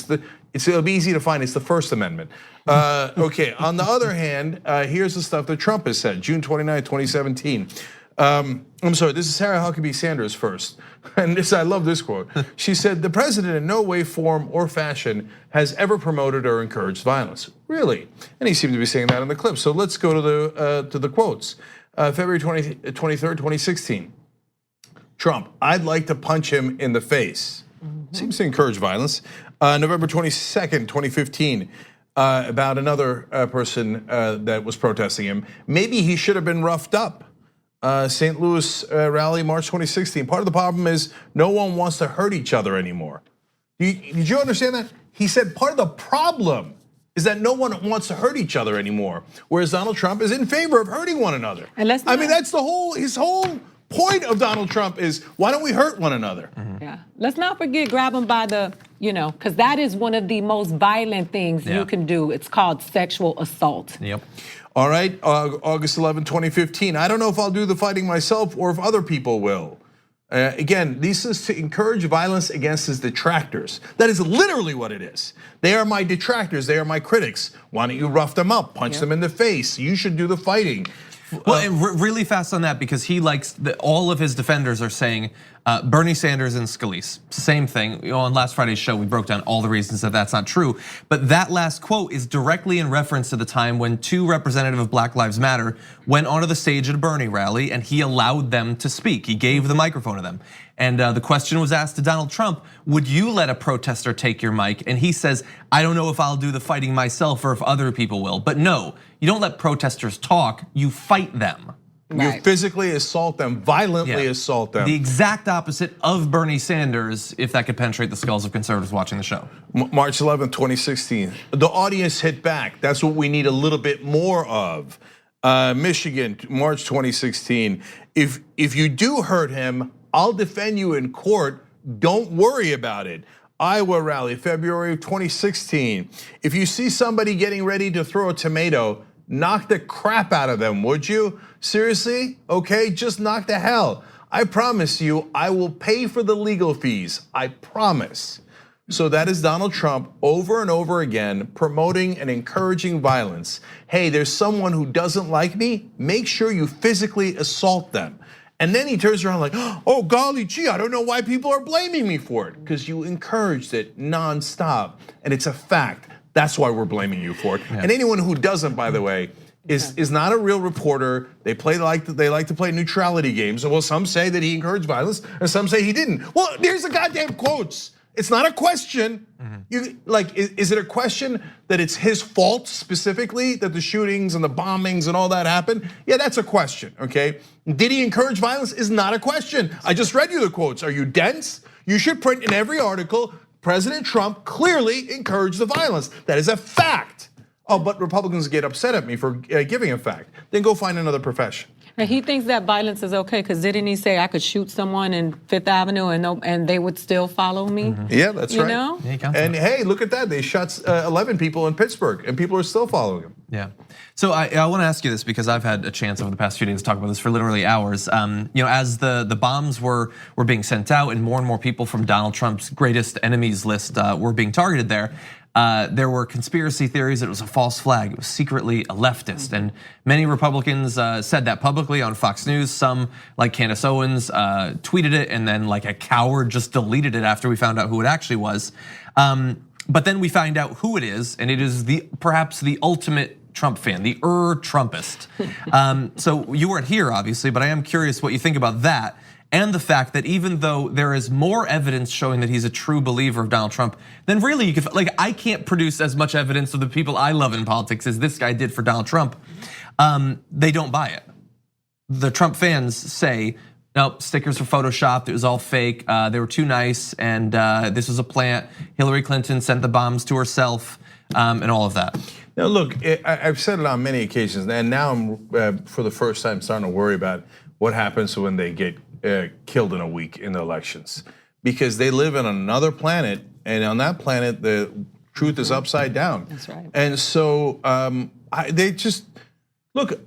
It'll be easy to find. It's the First Amendment. Okay. On the other hand, here's the stuff that Trump has said. June 29, 2017. I'm sorry, this is Sarah Huckabee Sanders first. And I love this quote. She said, the president in no way, form, or fashion has ever promoted or encouraged violence. Really? And he seemed to be saying that in the clip. So let's go to the quotes. February 23rd, 2016. Trump, I'd like to punch him in the face. Seems to encourage violence. November 22nd, 2015. About another person that was protesting him. Maybe he should have been roughed up. St. Louis rally, March 2016. Part of the problem is no one wants to hurt each other anymore. Did you understand that? He said part of the problem is that no one wants to hurt each other anymore, whereas Donald Trump is in favor of hurting one another. And I mean, that's his whole point of Donald Trump is why don't we hurt one another? Yeah, let's not forget grab them by the, because that is one of the most violent things you can do. It's called sexual assault. Yep. All right, August 11, 2015. I don't know if I'll do the fighting myself or if other people will. Again, this is to encourage violence against his detractors. That is literally what it is. They are my detractors, they are my critics. Why don't you rough them up, punch them in the face? You should do the fighting. Well, and really fast on that because he likes all of his defenders are saying Bernie Sanders and Scalise, same thing. On last Friday's show, we broke down all the reasons that that's not true. But that last quote is directly in reference to the time when two representatives of Black Lives Matter went onto the stage at a Bernie rally and he allowed them to speak. He gave the microphone to them. And the question was asked to Donald Trump, would you let a protester take your mic? And he says, I don't know if I'll do the fighting myself or if other people will. But no, you don't let protesters talk, you fight them. You physically assault them, violently assault them. The exact opposite of Bernie Sanders, if that could penetrate the skulls of conservatives watching the show. March 11, 2016. The audience hit back. That's what we need a little bit more of. Michigan, March 2016. If you do hurt him, I'll defend you in court. Don't worry about it. Iowa rally, February of 2016. If you see somebody getting ready to throw a tomato, knock the crap out of them, would you? Seriously? Okay, just knock the hell. I promise you, I will pay for the legal fees. I promise. So that is Donald Trump over and over again promoting and encouraging violence. Hey, there's someone who doesn't like me, make sure you physically assault them. And then he turns around like, oh golly gee, I don't know why people are blaming me for it. Because you encouraged it nonstop, and it's a fact. That's why we're blaming you for it. Yeah. And anyone who doesn't, by the way, is not a real reporter. They like to play neutrality games. Well, some say that he encouraged violence, and some say he didn't. Well, here's the goddamn quotes. It's not a question. Is it a question that it's his fault specifically that the shootings and the bombings and all that happened? Yeah, that's a question, okay? Did he encourage violence is not a question. I just read you the quotes. Are you dense? You should print in every article, President Trump clearly encouraged the violence. That is a fact. Oh, but Republicans get upset at me for giving a fact. Then go find another profession. And he thinks that violence is okay because didn't he say I could shoot someone in Fifth Avenue and they would still follow me? Yeah, that's right. You know? And hey, look at that. They shot 11 people in Pittsburgh and people are still following him. Yeah. So I want to ask you this because I've had a chance over the past few days to talk about this for literally hours. As the bombs were being sent out and more people from Donald Trump's greatest enemies list were being targeted there were conspiracy theories that it was a false flag. It was secretly a leftist. And many Republicans said that publicly on Fox News. Some, like Candace Owens, tweeted it and then like a coward just deleted it after we found out who it actually was. But then we find out who it is, and it is perhaps the ultimate Trump fan, the Trumpist. So you weren't here, obviously, but I am curious what you think about that. And the fact that even though there is more evidence showing that he's a true believer of Donald Trump, then really you could, I can't produce as much evidence of the people I love in politics as this guy did for Donald Trump. They don't buy it. The Trump fans say, nope, stickers were photoshopped, it was all fake, they were too nice, and this was a plant. Hillary Clinton sent the bombs to herself, and all of that. Now look, I've said it on many occasions, and now I'm, for the first time, starting to worry about what happens when they get killed in a week in the elections, because they live on another planet, and on that planet the truth is upside down. That's right. And so they just look.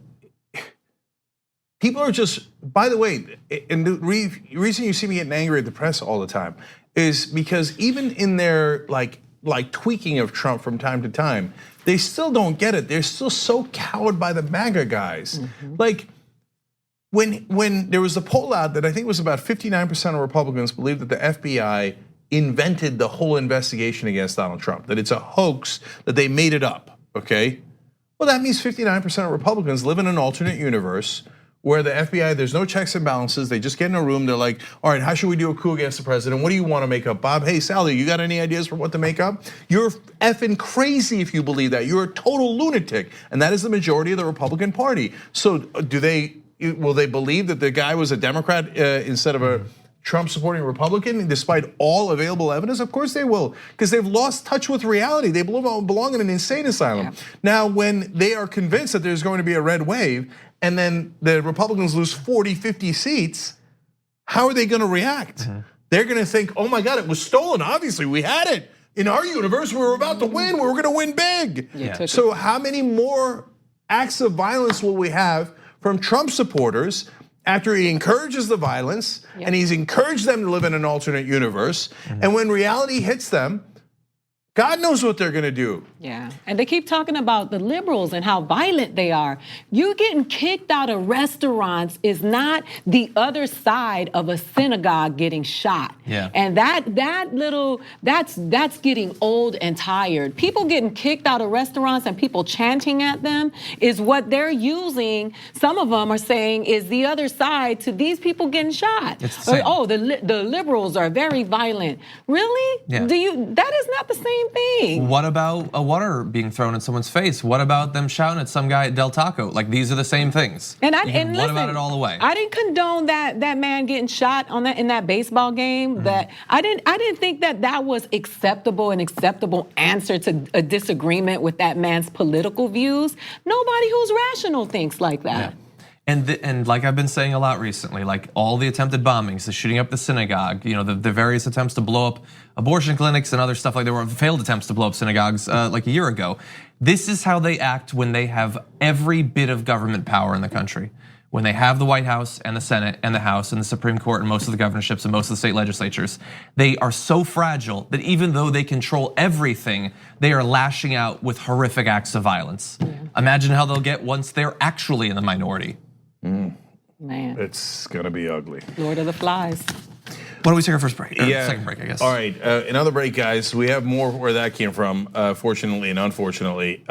People are just. By the way, and the reason you see me getting angry at the press all the time is because even in their like tweaking of Trump from time to time, they still don't get it. They're still so cowed by the MAGA guys. Like, when there was a poll out that I think was about 59% of Republicans believe that the FBI invented the whole investigation against Donald Trump, that it's a hoax, that they made it up, okay? Well, that means 59% of Republicans live in an alternate universe where the FBI, there's no checks and balances. They just get in a room. They're like, all right, how should we do a coup against the president? What do you want to make up, Bob? Hey, Sally, you got any ideas for what to make up? You're effing crazy if you believe that. You're a total lunatic. And that is the majority of the Republican Party. So will they believe that the guy was a Democrat instead of a Trump supporting Republican, despite all available evidence? Of course they will, because they've lost touch with reality. They belong in an insane asylum. Yeah. Now, when they are convinced that there's going to be a red wave, and then the Republicans lose 40, 50 seats, how are they going to react? They're going to think, oh my God, it was stolen. Obviously, we had it. In our universe, we were about to win. We were going to win big. Yeah. So how many more acts of violence will we have from Trump supporters after he encourages the violence and he's encouraged them to live in an alternate universe? And when reality hits them, God knows what they're gonna do. Yeah, and they keep talking about the liberals and how violent they are. You getting kicked out of restaurants is not the other side of a synagogue getting shot. Yeah. And that's getting old and tired. People getting kicked out of restaurants and people chanting at them is what they're using. Some of them are saying is the other side to these people getting shot. It's the same. Oh, the liberals are very violent. Really? Yeah. That is not the same thing. What about a water being thrown in someone's face? What about them shouting at some guy at Del Taco? Like, these are the same things. And listen, what about it all away? I didn't condone that man getting shot in that baseball game. That I didn't think that was an acceptable answer to a disagreement with that man's political views. Nobody who's rational thinks like that. Yeah. And like I've been saying a lot recently, like all the attempted bombings, the shooting up the synagogue, the various attempts to blow up abortion clinics and other stuff, like there were failed attempts to blow up synagogues like a year ago. This is how they act when they have every bit of government power in the country. When they have the White House and the Senate and the House and the Supreme Court and most of the governorships and most of the state legislatures, they are so fragile that even though they control everything, they are lashing out with horrific acts of violence. Imagine how they'll get once they're actually in the minority. Man, it's gonna be ugly. Lord of the Flies. Why don't we take our first break? Second break, I guess. All right, another break, guys. We have more where that came from, fortunately and unfortunately.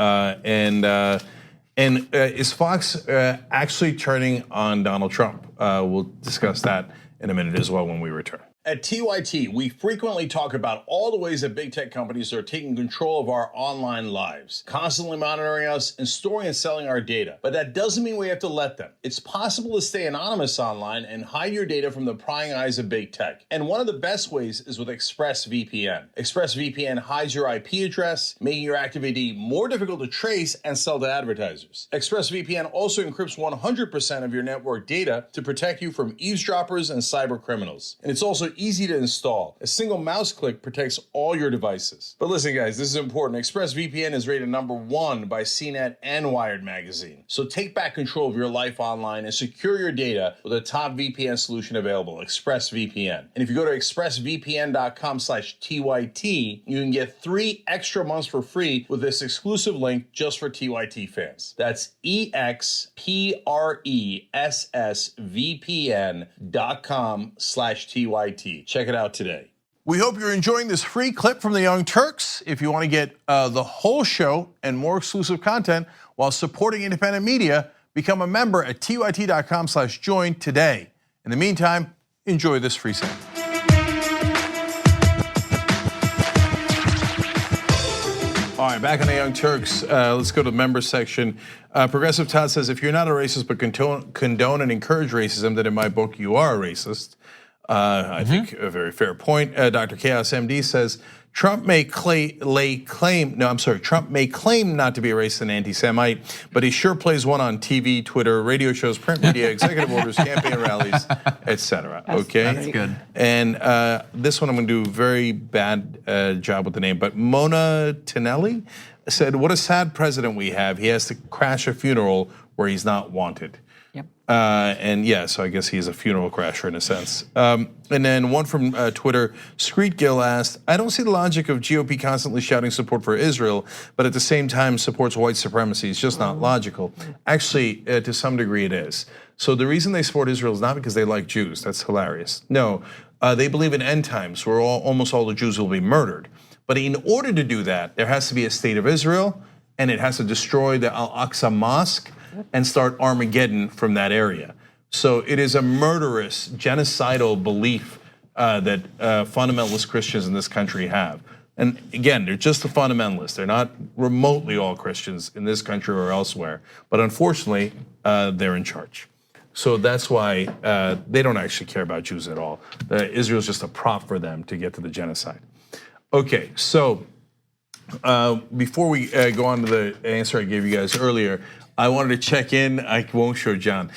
Is Fox actually turning on Donald Trump? We'll discuss that in a minute as well when we return. At TYT, we frequently talk about all the ways that big tech companies are taking control of our online lives, constantly monitoring us and storing and selling our data. But that doesn't mean we have to let them. It's possible to stay anonymous online and hide your data from the prying eyes of big tech. And one of the best ways is with ExpressVPN. ExpressVPN hides your IP address, making your activity more difficult to trace and sell to advertisers. ExpressVPN also encrypts 100% of your network data to protect you from eavesdroppers and cyber criminals. And it's also easy to install. A single mouse click protects all your devices. But listen, guys, this is important. ExpressVPN is rated #1 by CNET and Wired magazine. So take back control of your life online and secure your data with a top VPN solution available, ExpressVPN. And if you go to expressvpn.com/TYT, you can get 3 extra months for free with this exclusive link just for TYT fans. That's expressvpn.com/TYT. Check it out today. We hope you're enjoying this free clip from the Young Turks. If you want to get the whole show and more exclusive content while supporting independent media, become a member at tyt.com/join today. In the meantime, enjoy this free segment. All right, back on the Young Turks. Let's go to the members section. Progressive Todd says, if you're not a racist but condone and encourage racism, then in my book, you are a racist. I think a very fair point. Dr. Chaos MD says, Trump may claim not to be a racist and anti-Semite, but he sure plays one on TV, Twitter, radio shows, print media, executive orders, campaign rallies, etc. Okay, that's good. And this one I'm going to do a very bad job with the name, but Mona Tinelli said, "What a sad president we have. He has to crash a funeral where he's not wanted." Yep. And yeah, so I guess he's a funeral crasher in a sense. And then one from Twitter, Screet Gill asked, I don't see the logic of GOP constantly shouting support for Israel, but at the same time supports white supremacy. It's just not logical. Actually, to some degree it is. So the reason they support Israel is not because they like Jews. That's hilarious. No, they believe in end times where almost all the Jews will be murdered. But in order to do that, there has to be a state of Israel, and it has to destroy the Al-Aqsa Mosque and start Armageddon from that area. So it is a murderous, genocidal belief that fundamentalist Christians in this country have. And again, they're just the fundamentalists. They're not remotely all Christians in this country or elsewhere. But unfortunately, they're in charge. So that's why they don't actually care about Jews at all. Israel's just a prop for them to get to the genocide. Okay, so before we go on to the answer I gave you guys earlier, I wanted to check in. I won't show John.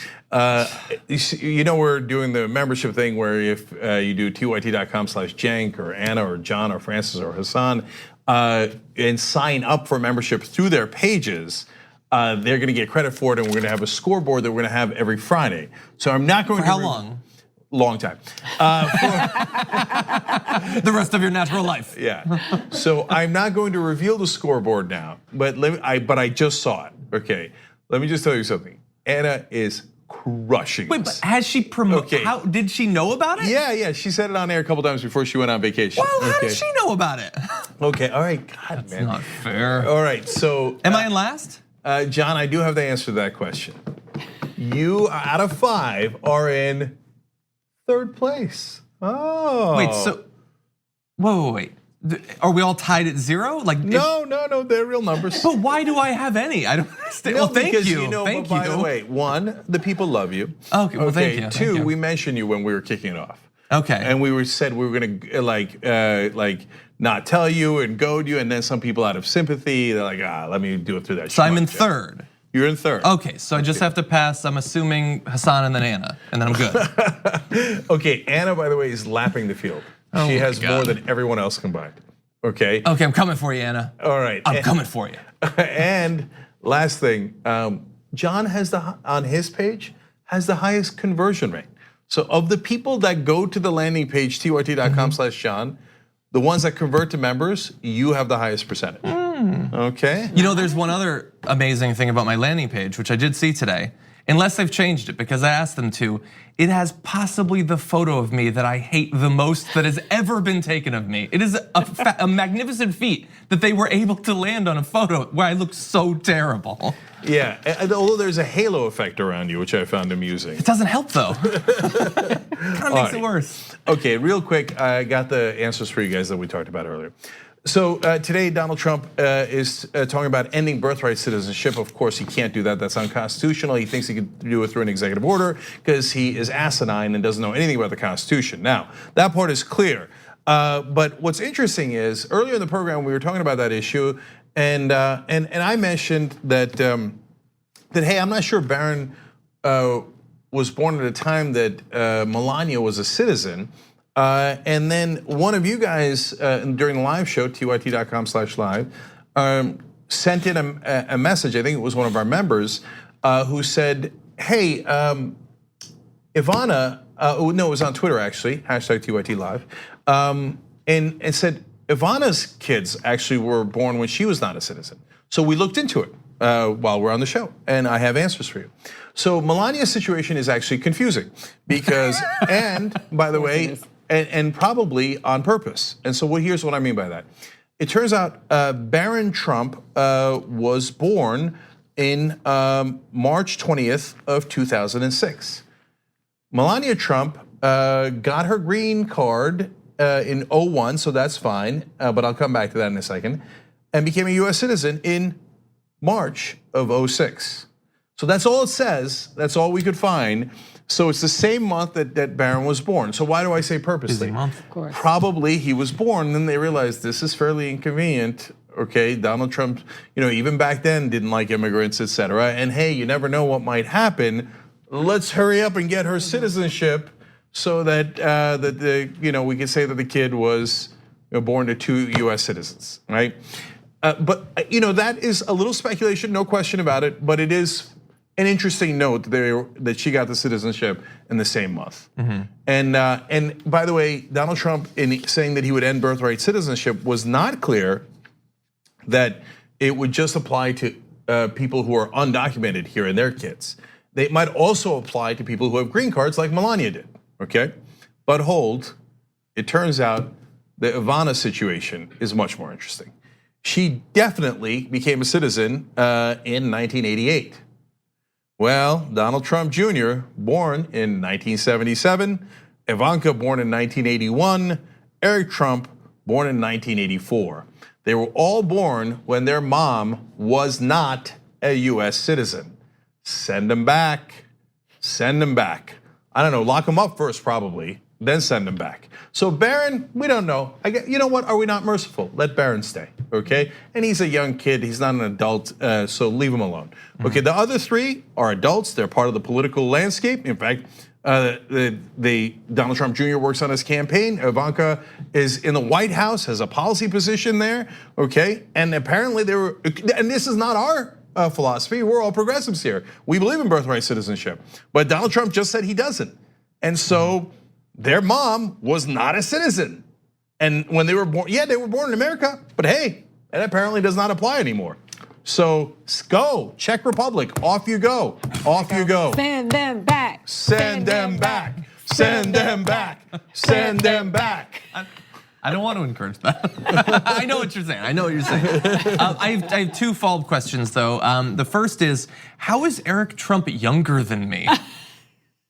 You know we're doing the membership thing where if you do tyt.com/Cenk or Anna or John or Francis or Hassan and sign up for membership through their pages, they're going to get credit for it, and we're going to have a scoreboard that we're going to have every Friday. So I'm not going For to. how long? Long time. The rest of your natural life. Yeah. So I'm not going to reveal the scoreboard now, but I just saw it. Okay. Let me just tell you something. Anna is crushing Wait, this. but has she promoted? Okay. How did she know about it? Yeah. She said it on air a couple times before she went on vacation. Well, how does she know about it? Okay. All right. God, man. Not fair. All right. So. Am I in last? John, I do have the answer to that question. You, out of 5, are in 3rd place. Oh. Wait. So. Wait. Are we all tied at 0? Like no, they're real numbers. But why do I have any? I don't understand. No, Well, thank because, you. But by the way, 1, the people love you. Okay, well, thank you. 2, we mentioned you when we were kicking it off. Okay. And we said we were gonna like not tell you and goad you, and then some people out of sympathy, they're like, let me do it through that. So I'm in 3rd. You're in 3rd. Okay, so I just have to pass, I'm assuming, Hassan and then Anna, and then I'm good. Okay, Anna, by the way, is lapping the field. She has more than everyone else combined. Okay. Okay, I'm coming for you, Anna. All right. I'm coming for you. And last thing, John has on his page has the highest conversion rate. So of the people that go to the landing page, tyt.com/John, the ones that convert to members, you have the highest percentage. Okay. You know, there's one other amazing thing about my landing page, which I did see today. Unless they've changed it, because I asked them to, it has possibly the photo of me that I hate the most that has ever been taken of me. It is a magnificent feat that they were able to land on a photo where I look so terrible. Yeah, although there's a halo effect around you, which I found amusing. It doesn't help though. Kind of makes it worse. Okay, real quick, I got the answers for you guys that we talked about earlier. So today, Donald Trump is talking about ending birthright citizenship. Of course, he can't do that. That's unconstitutional. He thinks he could do it through an executive order because he is asinine and doesn't know anything about the Constitution. Now, that part is clear. But what's interesting is earlier in the program we were talking about that issue, and I mentioned that hey, I'm not sure Barron was born at a time that Melania was a citizen. And then one of you guys during the live show, tyt.com/live, sent in a message. I think it was one of our members who said, "Hey, Ivana." No, it was on Twitter actually. #TYTLive, and said Ivana's kids actually were born when she was not a citizen. So we looked into it while we're on the show, and I have answers for you. So Melania's situation is actually confusing because, and by the way. And probably on purpose. And so here's what I mean by that. It turns out Barron Trump was born in March 20th of 2006. Melania Trump got her green card in 01, so that's fine, but I'll come back to that in a second, and became a US citizen in March of 06. So that's all it says, that's all we could find. So it's the same month that Barron was born. So why do I say purposely? Busy month. Of course. Probably he was born, and then they realized this is fairly inconvenient. Okay, Donald Trump, even back then didn't like immigrants, etc. And hey, you never know what might happen. Let's hurry up and get her citizenship so that we can say that the kid was born to 2 US citizens, right? But that is a little speculation, no question about it. But it is an interesting note that she got the citizenship in the same month. And by the way, Donald Trump, in saying that he would end birthright citizenship, was not clear that it would just apply to people who are undocumented here and their kids. They might also apply to people who have green cards like Melania did, okay? But hold, it turns out the Ivana situation is much more interesting. She definitely became a citizen in 1988. Well, Donald Trump Jr., born in 1977, Ivanka born in 1981, Eric Trump born in 1984. They were all born when their mom was not a US citizen. Send them back, send them back. I don't know, lock them up first probably, then send them back. So Barron, we don't know. You know what, are we not merciful? Let Barron stay, okay? And he's a young kid, he's not an adult, so leave him alone. Okay, the other three are adults, they're part of the political landscape. In fact, Donald Trump Jr. works on his campaign. Ivanka is in the White House, has a policy position there, okay? And apparently and this is not our philosophy, we're all progressives here. We believe in birthright citizenship, but Donald Trump just said he doesn't. And so their mom was not a citizen. And when they were born, yeah, they were born in America, but hey, that apparently does not apply anymore. So go, Czech Republic, off you go, off you go. Send them back. Send them back, send them back, send them back. I don't want to encourage that. I know what you're saying. I know what you're saying. I have two follow-up questions though. The first is, how is Eric Trump younger than me?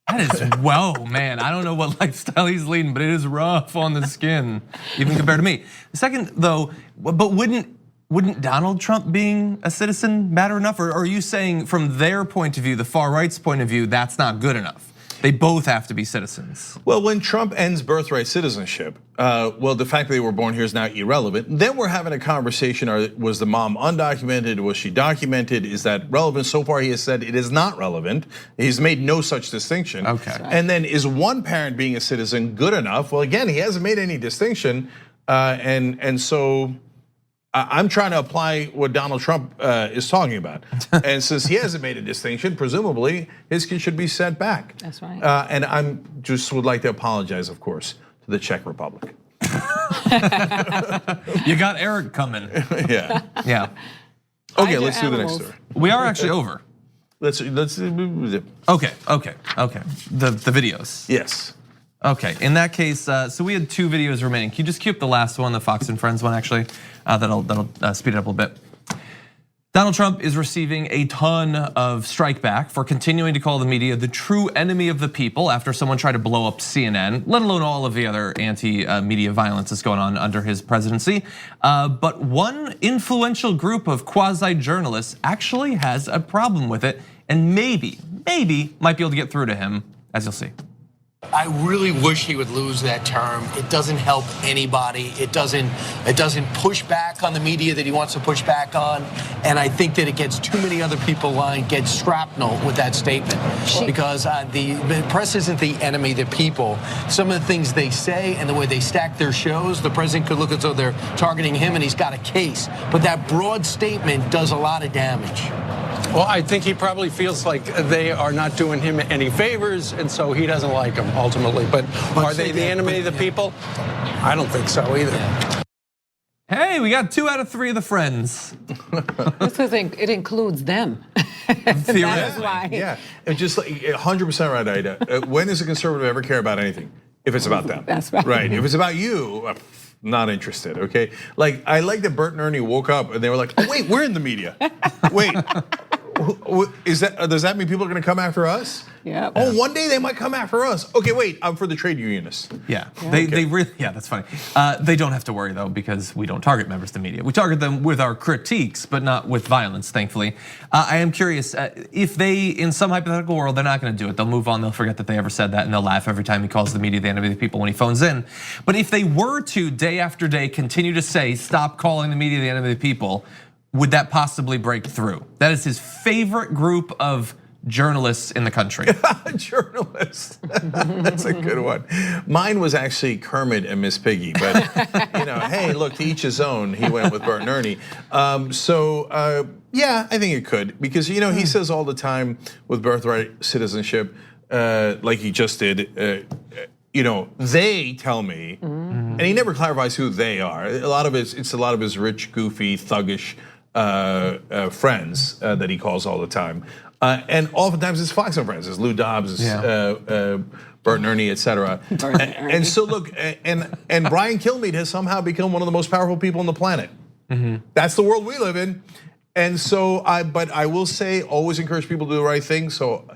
That is, whoa, man. I don't know what lifestyle he's leading, but it is rough on the skin, even compared to me. The second though, but wouldn't Donald Trump being a citizen matter enough? Or are you saying from their point of view, the far right's point of view, that's not good enough? They both have to be citizens. Well, when Trump ends birthright citizenship, well, the fact that they were born here is now irrelevant. Then we're having a conversation, was the mom undocumented, was she documented? Is that relevant? So far he has said it is not relevant. He's made no such distinction. Okay. And then is one parent being a citizen good enough? Well, again, he hasn't made any distinction. And so I'm trying to apply what Donald Trump is talking about. And since he hasn't made a distinction, presumably his kid should be sent back. That's right. And I just would like to apologize, of course, to the Czech Republic. You got Eric coming. Yeah. Yeah. Okay, Hide let's do your the next animals. story. We are actually over. Let's. Okay. The videos. Yes. Okay, in that case, so we had 2 videos remaining. Can you just cue up the last one, the Fox and Friends one, actually? That'll speed it up a little bit. Donald Trump is receiving a ton of strike back for continuing to call the media the true enemy of the people after someone tried to blow up CNN, let alone all of the other anti-media violence that's going on under his presidency. But one influential group of quasi-journalists actually has a problem with it, and maybe might be able to get through to him, as you'll see. I really wish he would lose that term. It doesn't help anybody. It doesn't push back on the media that he wants to push back on. And I think that it gets too many other people lying, gets shrapnel with that statement. Because the press isn't the enemy, the people. Some of the things they say and the way they stack their shows, the president could look as though they're targeting him and he's got a case. But that broad statement does a lot of damage. Well, I think he probably feels like they are not doing him any favors, and so he doesn't like them ultimately. But are they the enemy of the people? I don't think so either. Yeah. Hey, we got 2 out of 3 of the Friends. This it includes them. That's why. Yeah, and just like 100% right, Ida. When does a conservative ever care about anything? If it's about them. That's right. Right. If it's about you, not interested. Okay. Like I like that Bert and Ernie woke up and they were like, "Oh wait, we're in the media. Wait, does that mean people are going to come after us? Yeah. Oh, one day they might come after us. Okay, wait, I'm for the trade unionists. Yeah, they really, yeah, that's funny. They don't have to worry though because we don't target members of the media. We target them with our critiques, but not with violence, thankfully. I am curious if they, in some hypothetical world, they're not going to do it. They'll move on. They'll forget that they ever said that, and they'll laugh every time he calls the media the enemy of the people when he phones in. But if they were to day after day continue to say, "Stop calling the media the enemy of the people," would that possibly break through? That is his favorite group of journalists in the country. Journalists, that's a good one. Mine was actually Kermit and Miss Piggy, but hey, look, to each his own. He went with Bert and Ernie. Yeah, I think it could, because he says all the time with birthright citizenship, like he just did. They tell me, and he never clarifies who they are. A lot of it's a lot of his rich, goofy, thuggish friends that he calls all the time, and oftentimes it's Fox and Friends, it's Lou Dobbs, it's Bert and Ernie, etc. And so look, and Brian Kilmeade has somehow become one of the most powerful people on the planet. That's the world we live in. And so, but I will say, always encourage people to do the right thing. So,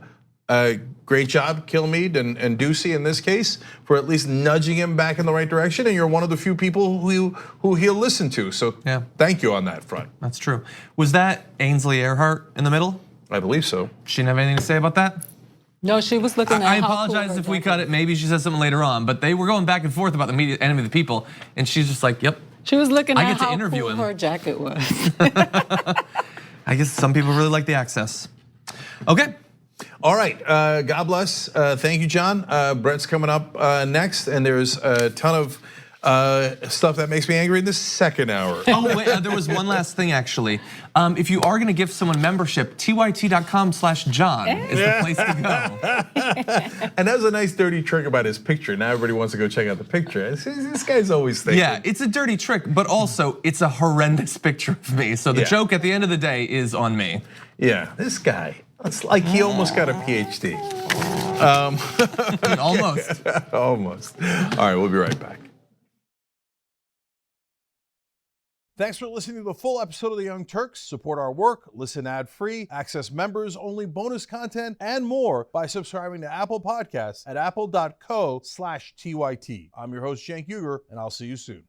great job, Kilmeade and Ducey in this case, for at least nudging him back in the right direction. And you're one of the few people who he'll listen to. So, thank you on that front. That's true. Was that Ainsley Earhart in the middle? I believe so. She didn't have anything to say about that? No, she was looking at. I apologize if we cut it. Maybe she said something later on, but they were going back and forth about the media, enemy of the people, and she's just like, "Yep." She was looking at how interview cool him. her jacket was. I guess some people really like the access. Okay. All right, God bless. Thank you, John. Brett's coming up next, and there's a ton of stuff that makes me angry in the second hour. Oh, wait, there was one last thing, actually. If you are gonna give someone membership, tyt.com/John is the place to go. And that was a nice dirty trick about his picture. Now everybody wants to go check out the picture. This guy's always thinking. Yeah, it's a dirty trick, but also it's a horrendous picture of me. So the joke at the end of the day is on me. Yeah, this guy. It's like he almost got a PhD. Almost. Almost. All right, we'll be right back. Thanks for listening to the full episode of The Young Turks. Support our work, listen ad-free, access members-only bonus content, and more by subscribing to Apple Podcasts at apple.co/TYT. I'm your host, Cenk Uygur, and I'll see you soon.